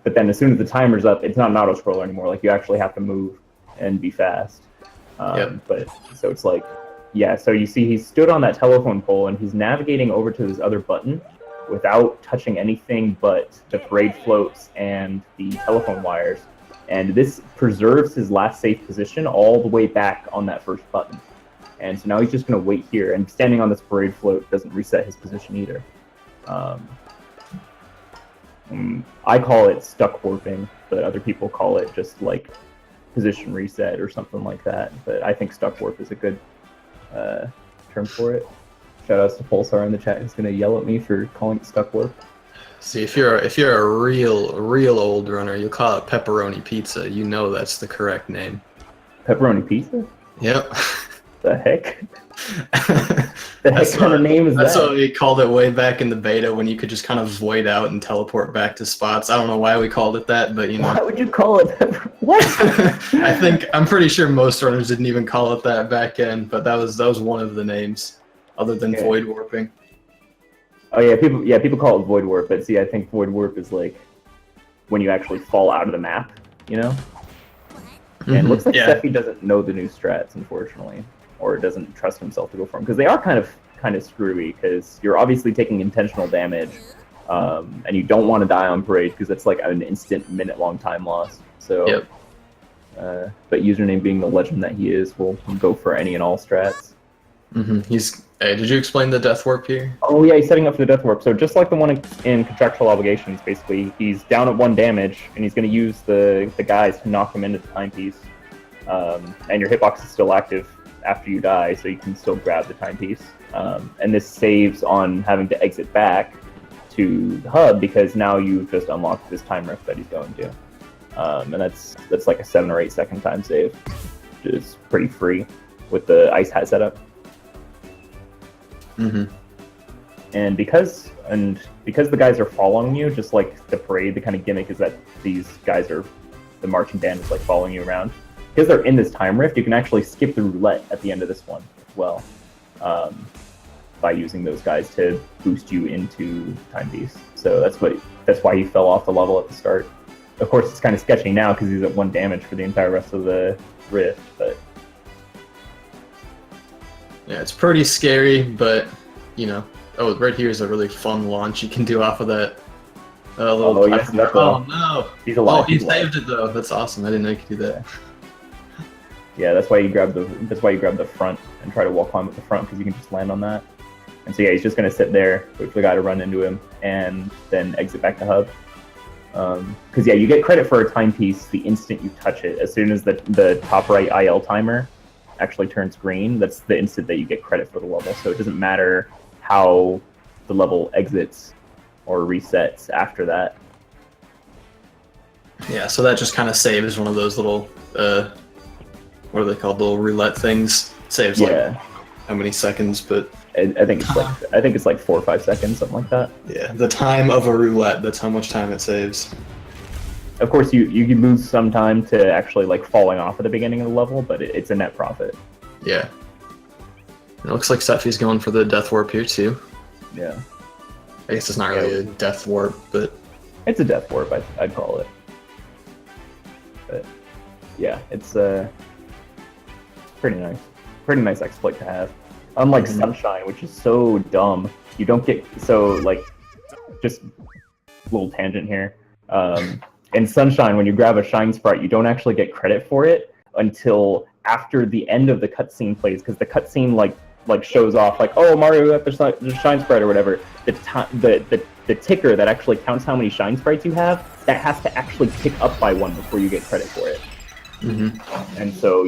Speaker 2: then as soon as the timer's up, it's not an auto-scroller anymore. Like you actually have to move and be fast. But so it's like. Yeah, so you see he stood on that telephone pole and he's navigating over to this other button without touching anything but the parade floats and the telephone wires. And this preserves his last safe position all the way back on that first button. And so now he's just going to wait here, and standing on this parade float doesn't reset his position either. I call it stuck warping, but other people call it just like position reset or something like that. But I think stuck warp is a good term for it. Shout outs to Pulsar in the chat who's gonna yell at me for calling it stuck warp.
Speaker 1: See, if you're a real old runner, you'll call it pepperoni pizza. You know that's the correct name.
Speaker 2: Pepperoni pizza?
Speaker 1: Yep.
Speaker 2: The heck? The heck kind of name is that?
Speaker 1: That's what we called it way back in the beta, when you could just kind of void out and teleport back to spots. I don't know why we called it that, but you know.
Speaker 2: Why would you call it that? What?
Speaker 1: I'm pretty sure most runners didn't even call it that back then, but that was one of the names, other than void warping.
Speaker 2: Oh yeah, people call it void warp, but see, I think void warp is like when you actually fall out of the map, you know? And it looks like Sefi doesn't know the new strats, unfortunately, or doesn't trust himself to go for them, because they are kind of screwy, because you're obviously taking intentional damage, and you don't want to die on parade because it's like an instant minute-long time loss. So, but username being the legend that he is, will go for any and all strats.
Speaker 1: Hey, did you explain the death warp here?
Speaker 2: Oh yeah, he's setting up for the death warp. So just like the one in contractual obligations, basically, he's down at 1 damage, and he's going to use the guys to knock him into the timepiece. And your hitbox is still active after you die, so you can still grab the timepiece. And this saves on having to exit back to the hub, because now you've just unlocked this time rift that he's going to. And that's like a 7 or 8 second time save, which is pretty free with the ice hat setup. And because the guys are following you, just like the parade, the kind of gimmick is that these guys are, the marching band is like following you around. Because they're in this time rift, you can actually skip the roulette at the end of this one as well, by using those guys to boost you into timepiece. So that's why he fell off the level at the start. Of course, it's kind of sketchy now because he's at 1 damage for the entire rest of the rift, but.
Speaker 1: Yeah, it's pretty scary, but, you know. Oh, right here is a really fun launch you can do off of that little platform. Oh, no.
Speaker 2: He's alive.
Speaker 1: Oh, he saved it, though. That's awesome. I didn't know you could do that.
Speaker 2: Yeah, that's why you grab the front and try to wall climb at the front, because you can just land on that. And so yeah, he's just going to sit there, wait for the guy to run into him, and then exit back to hub. Because yeah, you get credit for a timepiece the instant you touch it. As soon as the top right IL timer actually turns green, that's the instant that you get credit for the level. So it doesn't matter how the level exits or resets after that.
Speaker 1: Yeah, so that just kind of saves one of those little, what are they called, little roulette things? Saves like how many seconds, but
Speaker 2: I think it's like 4 or 5 seconds, something like that.
Speaker 1: yeah, the time of a roulette, that's how much time it saves.
Speaker 2: Of course, you can lose some time to actually like falling off at the beginning of the level, but it's a net profit.
Speaker 1: Yeah. It looks like Sefi's going for the death warp here too.
Speaker 2: Yeah.
Speaker 1: I guess it's not really a death warp, but
Speaker 2: it's a death warp, I'd call it. But yeah, it's pretty nice. Pretty nice exploit to have. Unlike Sunshine, which is so dumb, you don't get like just a little tangent here. In Sunshine, when you grab a shine sprite, you don't actually get credit for it until after the end of the cutscene plays, because the cutscene like shows off like, oh, Mario got the shine sprite or whatever. The ticker that actually counts how many shine sprites you have, that has to actually tick up by 1 before you get credit for it. And so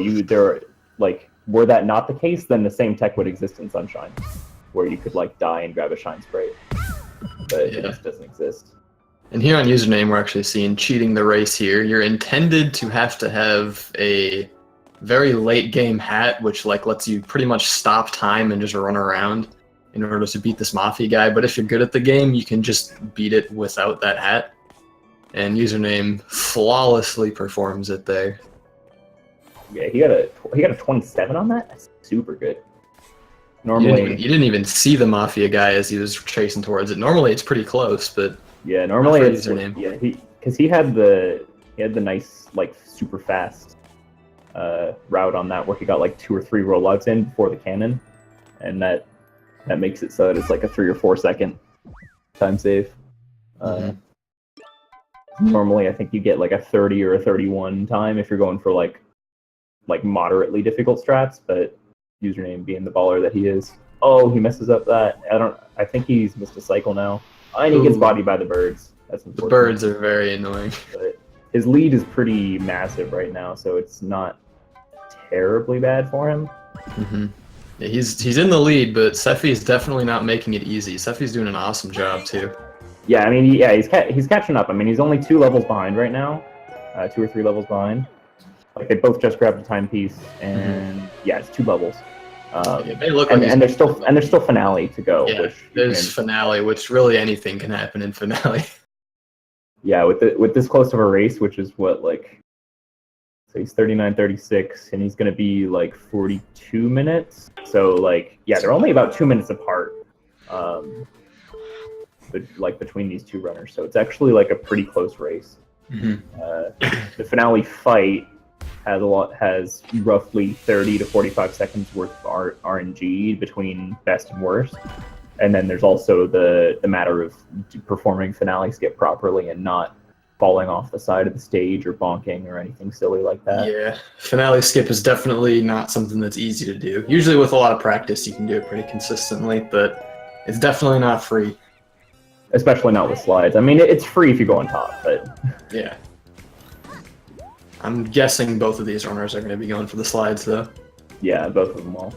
Speaker 2: were that not the case, then the same tech would exist in Sunshine, where you could like die and grab a shine sprite, but it just doesn't exist.
Speaker 1: And here on username, we're actually seeing cheating the race here. You're intended to have a very late game hat, which like lets you pretty much stop time and just run around in order to beat this Mafia guy. But if you're good at the game, you can just beat it without that hat. And username flawlessly performs it there.
Speaker 2: Yeah, he got a 27 on that. That's super good. Normally,
Speaker 1: you didn't even see the Mafia guy as he was chasing towards it. Normally, it's pretty close, but
Speaker 2: yeah, normally it's
Speaker 1: username.
Speaker 2: Yeah, because he had the nice like super fast route on that where he got like 2 or 3 rollouts in before the cannon, and that makes it so that it's like a 3 or 4 second time save. Normally, I think you get like a 30 or a 31 time if you're going for like moderately difficult strats, but username being the baller that he is. Oh, he messes up that. I think he's missed a cycle now. And he gets bodied by the birds. That's unfortunate.
Speaker 1: The birds are very annoying.
Speaker 2: But his lead is pretty massive right now, so it's not terribly bad for him.
Speaker 1: Yeah, he's in the lead, but Sefi is definitely not making it easy. Sefi's doing an awesome job too.
Speaker 2: Yeah, I mean, he's catching up. I mean, he's only 2 levels behind right now, 2 or 3 levels behind. Like they both just grabbed a timepiece, and yeah, it's 2 levels.
Speaker 1: They look
Speaker 2: and there's still finale to go.
Speaker 1: Yeah,
Speaker 2: which
Speaker 1: there's finale, which really anything can happen in finale.
Speaker 2: Yeah, with this close of a race, which is what so he's 39-36, and he's gonna be like 42 minutes. So like yeah, they're only about 2 minutes apart. But like between these 2 runners, so it's actually like a pretty close race. The finale fight has roughly 30 to 45 seconds worth of RNG between best and worst, and then there's also the matter of performing finale skip properly and not falling off the side of the stage or bonking or anything silly like that.
Speaker 1: Yeah, finale skip is definitely not something that's easy to do. Usually with a lot of practice you can do it pretty consistently, but it's definitely not free.
Speaker 2: Especially not with slides. I mean, it's free if you go on top, but
Speaker 1: yeah. I'm guessing both of these runners are going to be going for the slides, though.
Speaker 2: Yeah, both of them will.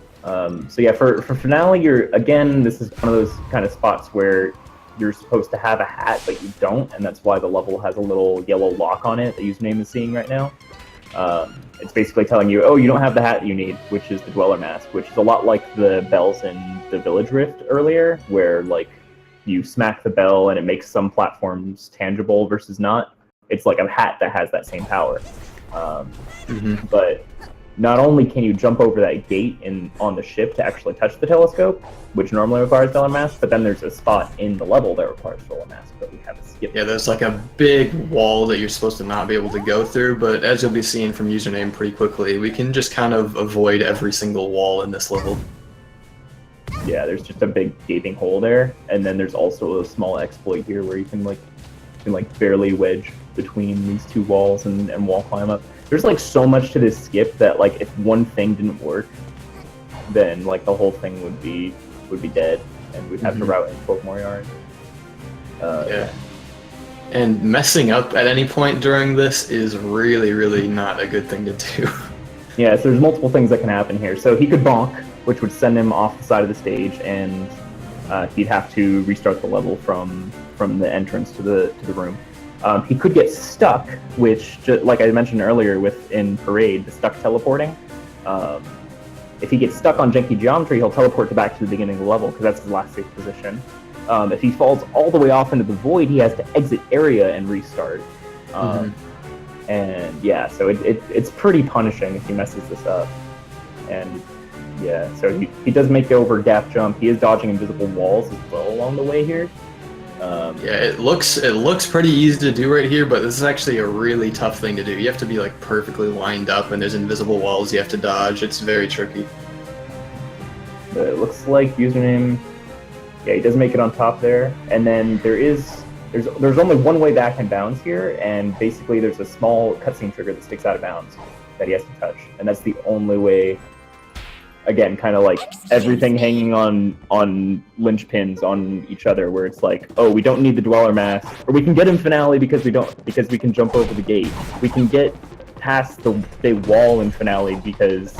Speaker 2: So yeah, for finale, this is one of those kind of spots where you're supposed to have a hat, but you don't, and that's why the level has a little yellow lock on it that username is seeing right now. It's basically telling you, oh, you don't have the hat you need, which is the Dweller Mask, which is a lot like the bells in the Village Rift earlier, where like you smack the bell and it makes some platforms tangible versus not. It's like a hat that has that same power. But not only can you jump over that gate on the ship to actually touch the telescope, which normally requires Dweller Mask, but then there's a spot in the level that requires Dweller Mask, but we have a skip.
Speaker 1: Yeah, there's like a big wall that you're supposed to not be able to go through, but as you'll be seeing from username pretty quickly, we can just kind of avoid every single wall in this level.
Speaker 2: Yeah, there's just a big gaping hole there, and then there's also a small exploit here where you can barely wedge between these 2 walls and wall climb up. There's like so much to this skip that like if one thing didn't work, then like the whole thing would be dead, and we'd have to route in 12 more yards.
Speaker 1: Yeah. And messing up at any point during this is really, really not a good thing to do.
Speaker 2: Yeah, so there's multiple things that can happen here. So he could bonk, which would send him off the side of the stage, and he'd have to restart the level from the entrance to the room. He could get stuck, which, like I mentioned earlier in Parade, the stuck teleporting. If he gets stuck on janky geometry, he'll teleport back to the beginning of the level, because that's his last safe position. If he falls all the way off into the void, he has to exit area and restart. And yeah, so it's pretty punishing if he messes this up. And yeah, so he does make it over gap jump. He is dodging invisible walls as well along the way here.
Speaker 1: Yeah, it looks pretty easy to do right here, but this is actually a really tough thing to do. You have to be like perfectly lined up, and there's invisible walls you have to dodge. It's very tricky.
Speaker 2: But it looks like username. Yeah, he does make it on top there, and then there's only one way back in bounds here, and basically there's a small cutscene trigger that sticks out of bounds that he has to touch, and that's the only way. Again, kind of like everything hanging on linchpins on each other, where it's like, oh, we don't need the Dweller Mask, or we can get in Finale because we can jump over the gate. We can get past the big wall in Finale because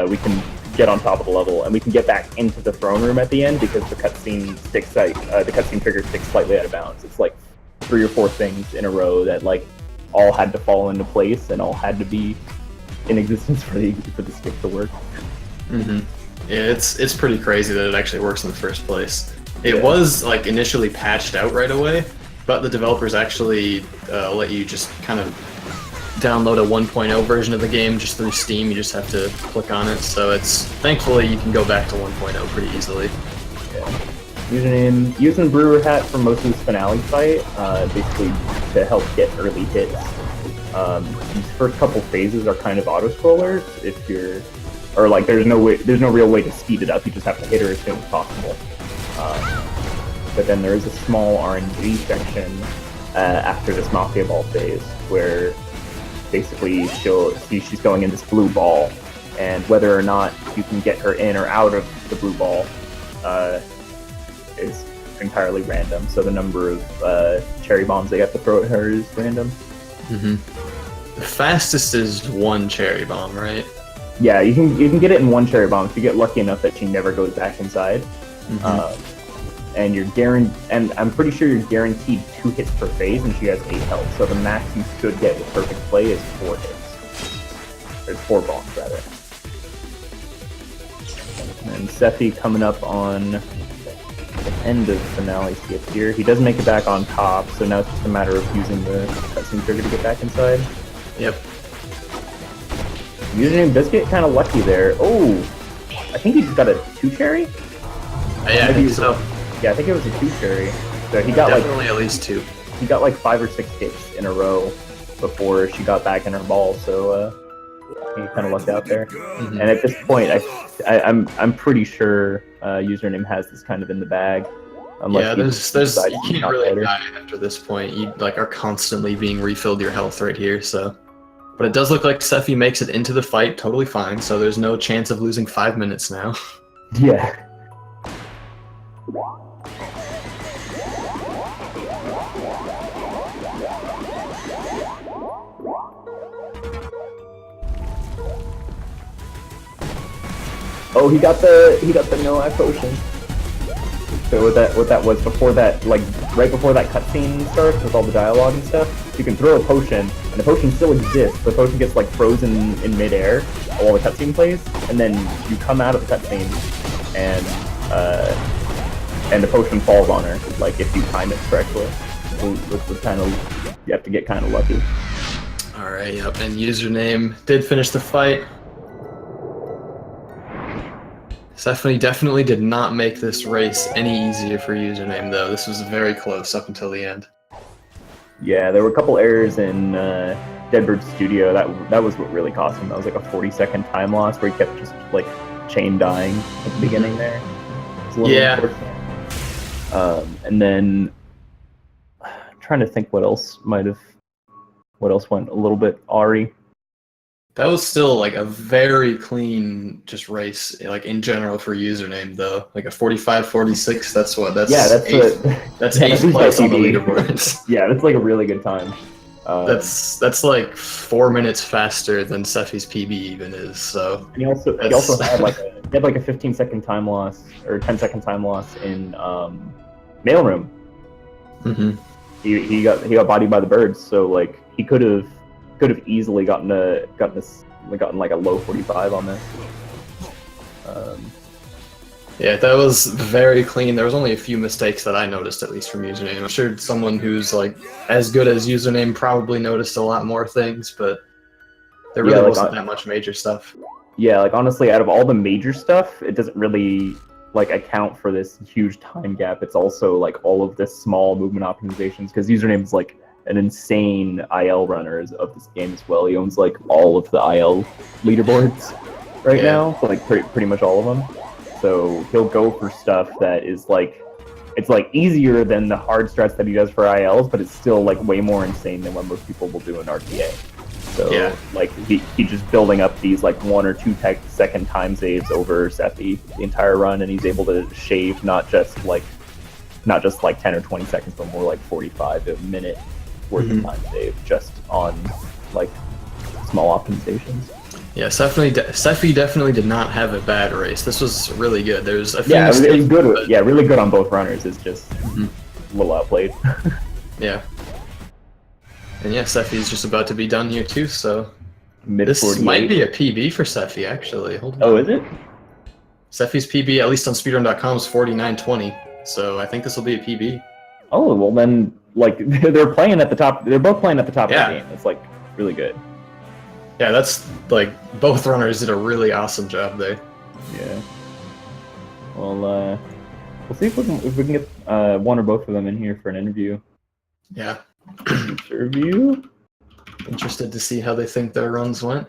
Speaker 2: we can get on top of the level, and we can get back into the throne room at the end because the cutscene trigger sticks slightly out of bounds. It's like 3 or 4 things in a row that like all had to fall into place and all had to be in existence for the skip to work.
Speaker 1: Yeah, it's pretty crazy that it actually works in the first place. It was like initially patched out right away, but the developers actually let you just kind of download a 1.0 version of the game just through Steam. You just have to click on it, so it's thankfully you can go back to 1.0 pretty easily.
Speaker 2: Yeah. Using Brewer Hat for most of this Finale fight, basically to help get early hits. These first couple phases are kind of auto scrollers if you're. Or like, there's no real way to speed it up. You just have to hit her as soon as possible. But then there is a small RNG section after this Mafia Ball phase, where basically she's going in this blue ball, and whether or not you can get her in or out of the blue ball is entirely random. So the number of cherry bombs they have to throw at her is random.
Speaker 1: The fastest is 1 cherry bomb, right?
Speaker 2: Yeah, you can get it in 1 cherry bomb if you get lucky enough that she never goes back inside. And and I'm pretty sure you're guaranteed 2 hits per phase, and she has 8 health. So the max you should get with perfect play is 4 hits. There's 4 bombs rather. And Sefi coming up on the end of Finale skip here. He does make it back on top, so now it's just a matter of using the cutscene trigger to get back inside.
Speaker 1: Yep.
Speaker 2: Username does get kind of lucky there. Oh, I think he just got a 2 cherry?
Speaker 1: Yeah, I think so.
Speaker 2: Yeah, I think it was a 2 cherry. So he got
Speaker 1: definitely at least 2.
Speaker 2: He got like 5 or 6 hits in a row before she got back in her ball, so he kind of lucked out there. And at this point, I'm pretty sure Username has this kind of in the bag.
Speaker 1: Yeah, there's you can't really die after this point. You like are constantly being refilled your health right here, so. But it does look like Sefi makes it into the fight totally fine, so there's no chance of losing 5 minutes now.
Speaker 2: Yeah. Oh, he got the no-eye potion. So what that was before that, like right before that cutscene starts with all the dialogue and stuff, you can throw a potion, and the potion still exists. The potion gets like frozen in midair while the cutscene plays, and then you come out of the cutscene, and the potion falls on her, like if you time it correctly. It's kind of, you have to get kind of lucky.
Speaker 1: All right, yep. And Username did finish the fight. Stephanie definitely did not make this race any easier for Username, though. This was very close up until the end.
Speaker 2: Yeah, there were a couple errors in Deadbird Studio. That was what really cost him. That was like a 40-second time loss where he kept just like chain dying at the beginning there.
Speaker 1: Yeah.
Speaker 2: And then I'm trying to think what else went a little bit awry.
Speaker 1: That was still like a very clean just race, like in general for Username though. Like a 45-46, that's 8th place on the leaderboards.
Speaker 2: Yeah, that's like a really good time.
Speaker 1: That's like 4 minutes faster than Sefi's PB even is. So
Speaker 2: and he also had like a 15-second time loss or 10-second time loss in Mailroom. He got bodied by the birds, so like he could have easily gotten like a low 45 on this.
Speaker 1: Yeah, that was very clean. There was only a few mistakes that I noticed, at least from username. I'm sure someone who's like as good as username probably noticed a lot more things, but there really wasn't that much major stuff.
Speaker 2: Yeah, like honestly, out of all the major stuff, it doesn't really like account for this huge time gap. It's also like all of this small movement optimizations because username is like an insane IL runner of this game as well. He owns like all of the IL leaderboards right now, so like pretty much all of them. So he'll go for stuff that is like, it's like easier than the hard strats that he does for ILs, but it's still like way more insane than what most people will do in RTA. So like he just building up these like 1 or 2 second time saves over Sefi the entire run, and he's able to shave not just like 10 or 20 seconds, but more like 45 a minute worth of time save just on like small optimizations.
Speaker 1: Yeah, Sefi definitely did not have a bad race. This was really good. There's a few
Speaker 2: it was good. Yeah, really good on both runners. It's just a little outplayed.
Speaker 1: Yeah. And yeah, Sefi's just about to be done here too, so this might be a PB for Sefi, actually. Hold on.
Speaker 2: Oh, is it?
Speaker 1: Sefi's PB, at least on speedrun.com, is 49:20, so I think this will be a PB.
Speaker 2: Oh, well then, like, they're playing at the top. They're both playing at the top of the game. It's like really good.
Speaker 1: Yeah, that's like both runners did a really awesome job there.
Speaker 2: Yeah. Well, we'll see if we can get one or both of them in here for an interview.
Speaker 1: Yeah.
Speaker 2: Interview.
Speaker 1: Interested to see how they think their runs went.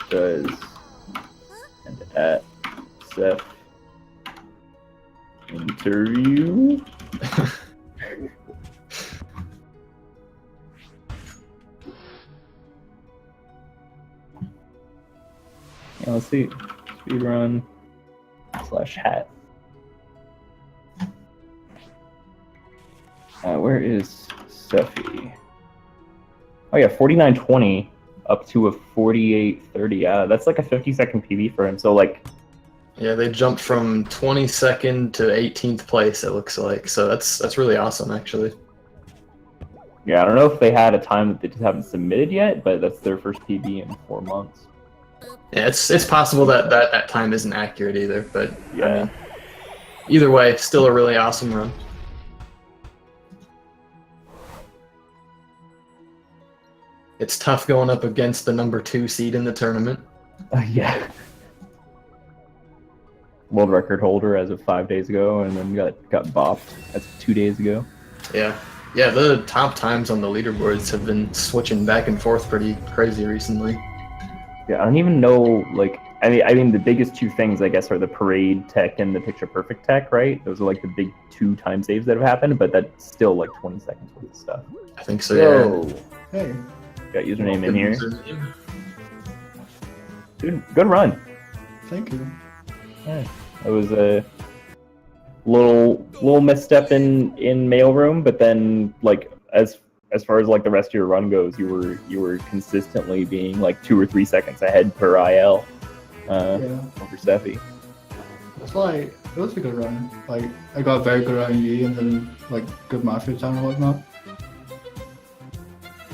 Speaker 2: Does and at Seth interview. Yeah, let's see. Speedrun /hat. Where is Sefi? Oh yeah, 49:20 up to a 48:30. Yeah, that's like a 50-second PB for him. So like,
Speaker 1: yeah, they jumped from 22nd to 18th place. It looks like, so that's really awesome, actually.
Speaker 2: Yeah, I don't know if they had a time that they just haven't submitted yet, but that's their first PB in 4 months.
Speaker 1: Yeah, it's possible that time isn't accurate either, but
Speaker 2: yeah.
Speaker 1: I mean, either way, still a really awesome run. It's tough going up against the number 2 seed in the tournament.
Speaker 2: Yeah. World record holder as of 5 days ago, and then got bopped as of 2 days ago.
Speaker 1: Yeah. Yeah, the top times on the leaderboards have been switching back and forth pretty crazy recently.
Speaker 2: Yeah, I don't even know, like, I mean, the biggest 2 things, I guess, are the parade tech and the picture perfect tech, right? Those are like the big 2 time saves that have happened, but that's still like 20 seconds worth of stuff.
Speaker 1: I think so, yeah.
Speaker 2: Hey. Got username in here. Dude, good run.
Speaker 3: Thank you.
Speaker 2: Yeah, it was a little misstep in mailroom, but then like as far as like the rest of your run goes, you were consistently being like 2 or 3 seconds ahead per IL over Sefi.
Speaker 3: It's like it was a good run. Like I got a very good run in E, and then like good mastery time and whatnot.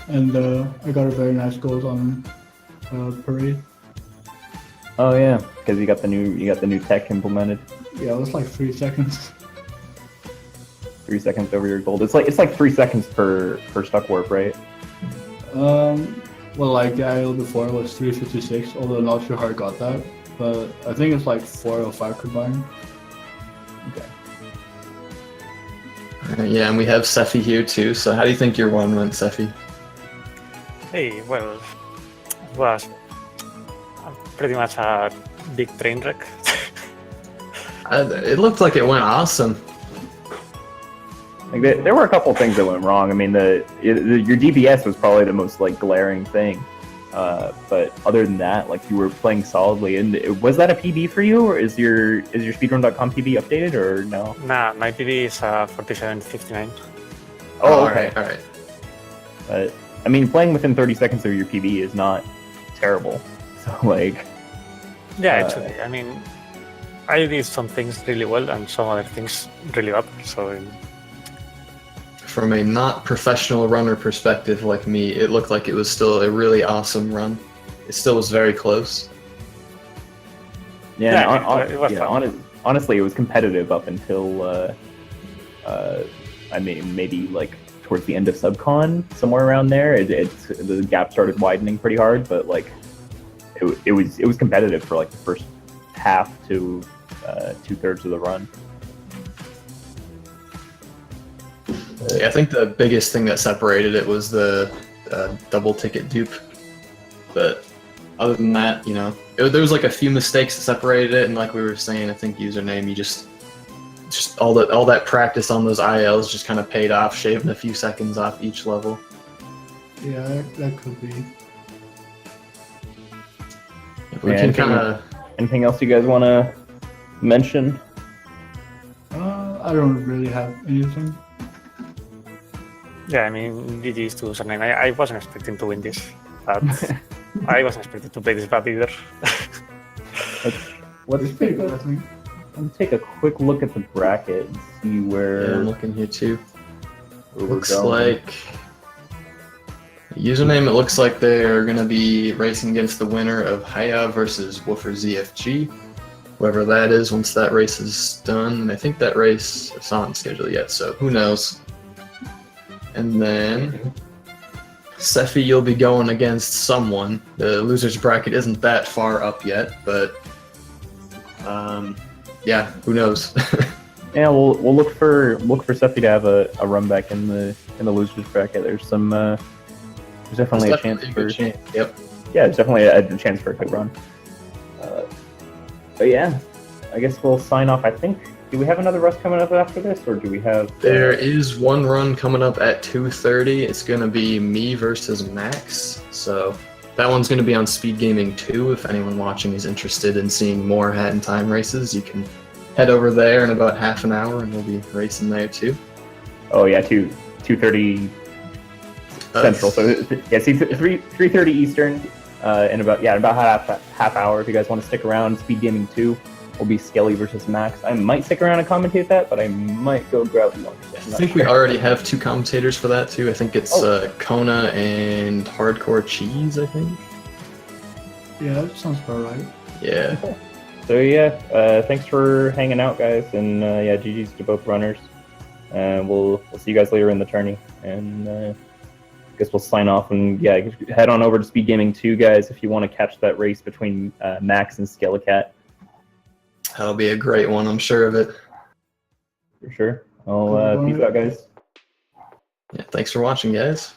Speaker 3: And I got a very nice goals on parade.
Speaker 2: Oh yeah, because you got the new tech implemented.
Speaker 3: Yeah, it was like 3 seconds.
Speaker 2: 3 seconds over your gold. It's like 3 seconds per stuck warp, right?
Speaker 3: Well, like the IL before was 3:56, although I'm not sure how I got that, but I think it's like 4 or 5 combined.
Speaker 2: Okay.
Speaker 1: Yeah, and we have Sefi here too. So how do you think your one went, Sefi?
Speaker 4: Hey, well, it was pretty much a big train wreck.
Speaker 1: It looked like it went awesome.
Speaker 2: Like there were a couple things that went wrong. I mean, your DPS was probably the most like glaring thing. But other than that, like you were playing solidly. And was that a PB for you, or is your speedrun.com PB updated or no?
Speaker 4: Nah, my PB is 47:59.
Speaker 2: Oh, okay.
Speaker 1: All right.
Speaker 2: But I mean, playing within 30 seconds of your PB is not terrible. So like,
Speaker 4: yeah, actually, I mean, I did some things really well and some other things really bad. So
Speaker 1: from a not professional runner perspective like me, it looked like it was still a really awesome run. It still was very close.
Speaker 2: Yeah,
Speaker 4: Yeah, it was fun.
Speaker 2: honestly, it was competitive up until I mean, maybe like towards the end of subcon, somewhere around there. The gap started widening pretty hard, but like it was competitive for like the first half to 2/3 of the run.
Speaker 1: Yeah, I think the biggest thing that separated it was the double ticket dupe. But other than that, you know, there was like a few mistakes that separated it, and like we were saying, I think username, you just all that practice on those ILs just kind of paid off, shaving a few seconds off each level.
Speaker 3: Yeah, that could be.
Speaker 1: We can kind of.
Speaker 2: Anything else you guys want to mention?
Speaker 3: I don't really have anything.
Speaker 4: Yeah, I mean, GG's to username. I wasn't expecting to win this, but I wasn't expecting to play this bad either.
Speaker 3: It's pretty good, I think.
Speaker 2: Let's take a quick look at the bracket and see where.
Speaker 1: Yeah, I'm looking here too.
Speaker 2: where we're
Speaker 1: Looks
Speaker 2: going.
Speaker 1: like username. It looks like they're gonna be racing against the winner of Haya versus Woofer ZFG. Whoever that is, once that race is done, and I think that race is not on schedule yet, so who knows. And then Sefi, you'll be going against someone. The losers bracket isn't that far up yet, but yeah, who knows?
Speaker 2: Yeah, we'll look for Sefi to have a run back in the losers bracket. There's some there's definitely a chance for
Speaker 1: Yep.
Speaker 2: yeah, there's definitely a chance for a good run. But yeah, I guess we'll sign off. I think. Do we have another race coming up after this, or do we have?
Speaker 1: There is one run coming up at 2:30. It's gonna be me versus Max. So that one's gonna be on Speed Gaming 2. If anyone watching is interested in seeing more Hat in Time races, you can head over there in about half an hour, and we'll be racing there too.
Speaker 2: Oh yeah, 2:30 Central. So yeah, see 3:30 Eastern, in about half hour. If you guys want to stick around, Speed Gaming 2 will be Skelly versus Max. I might stick around and commentate that, but I might go grab lunch.
Speaker 1: I think we already have 2 commentators for that too. I think it's Kona and Hardcore Cheese, I think.
Speaker 3: Yeah, that sounds about right.
Speaker 1: Yeah.
Speaker 2: Okay. So yeah, thanks for hanging out, guys, and yeah, GG's to both runners. We'll see you guys later in the tourney, and I guess we'll sign off and yeah, head on over to Speed Gaming 2, guys, if you want to catch that race between Max and Skelecat.
Speaker 1: That'll be a great one, I'm sure of it.
Speaker 2: For sure. I'll peace out, guys.
Speaker 1: Yeah, thanks for watching, guys.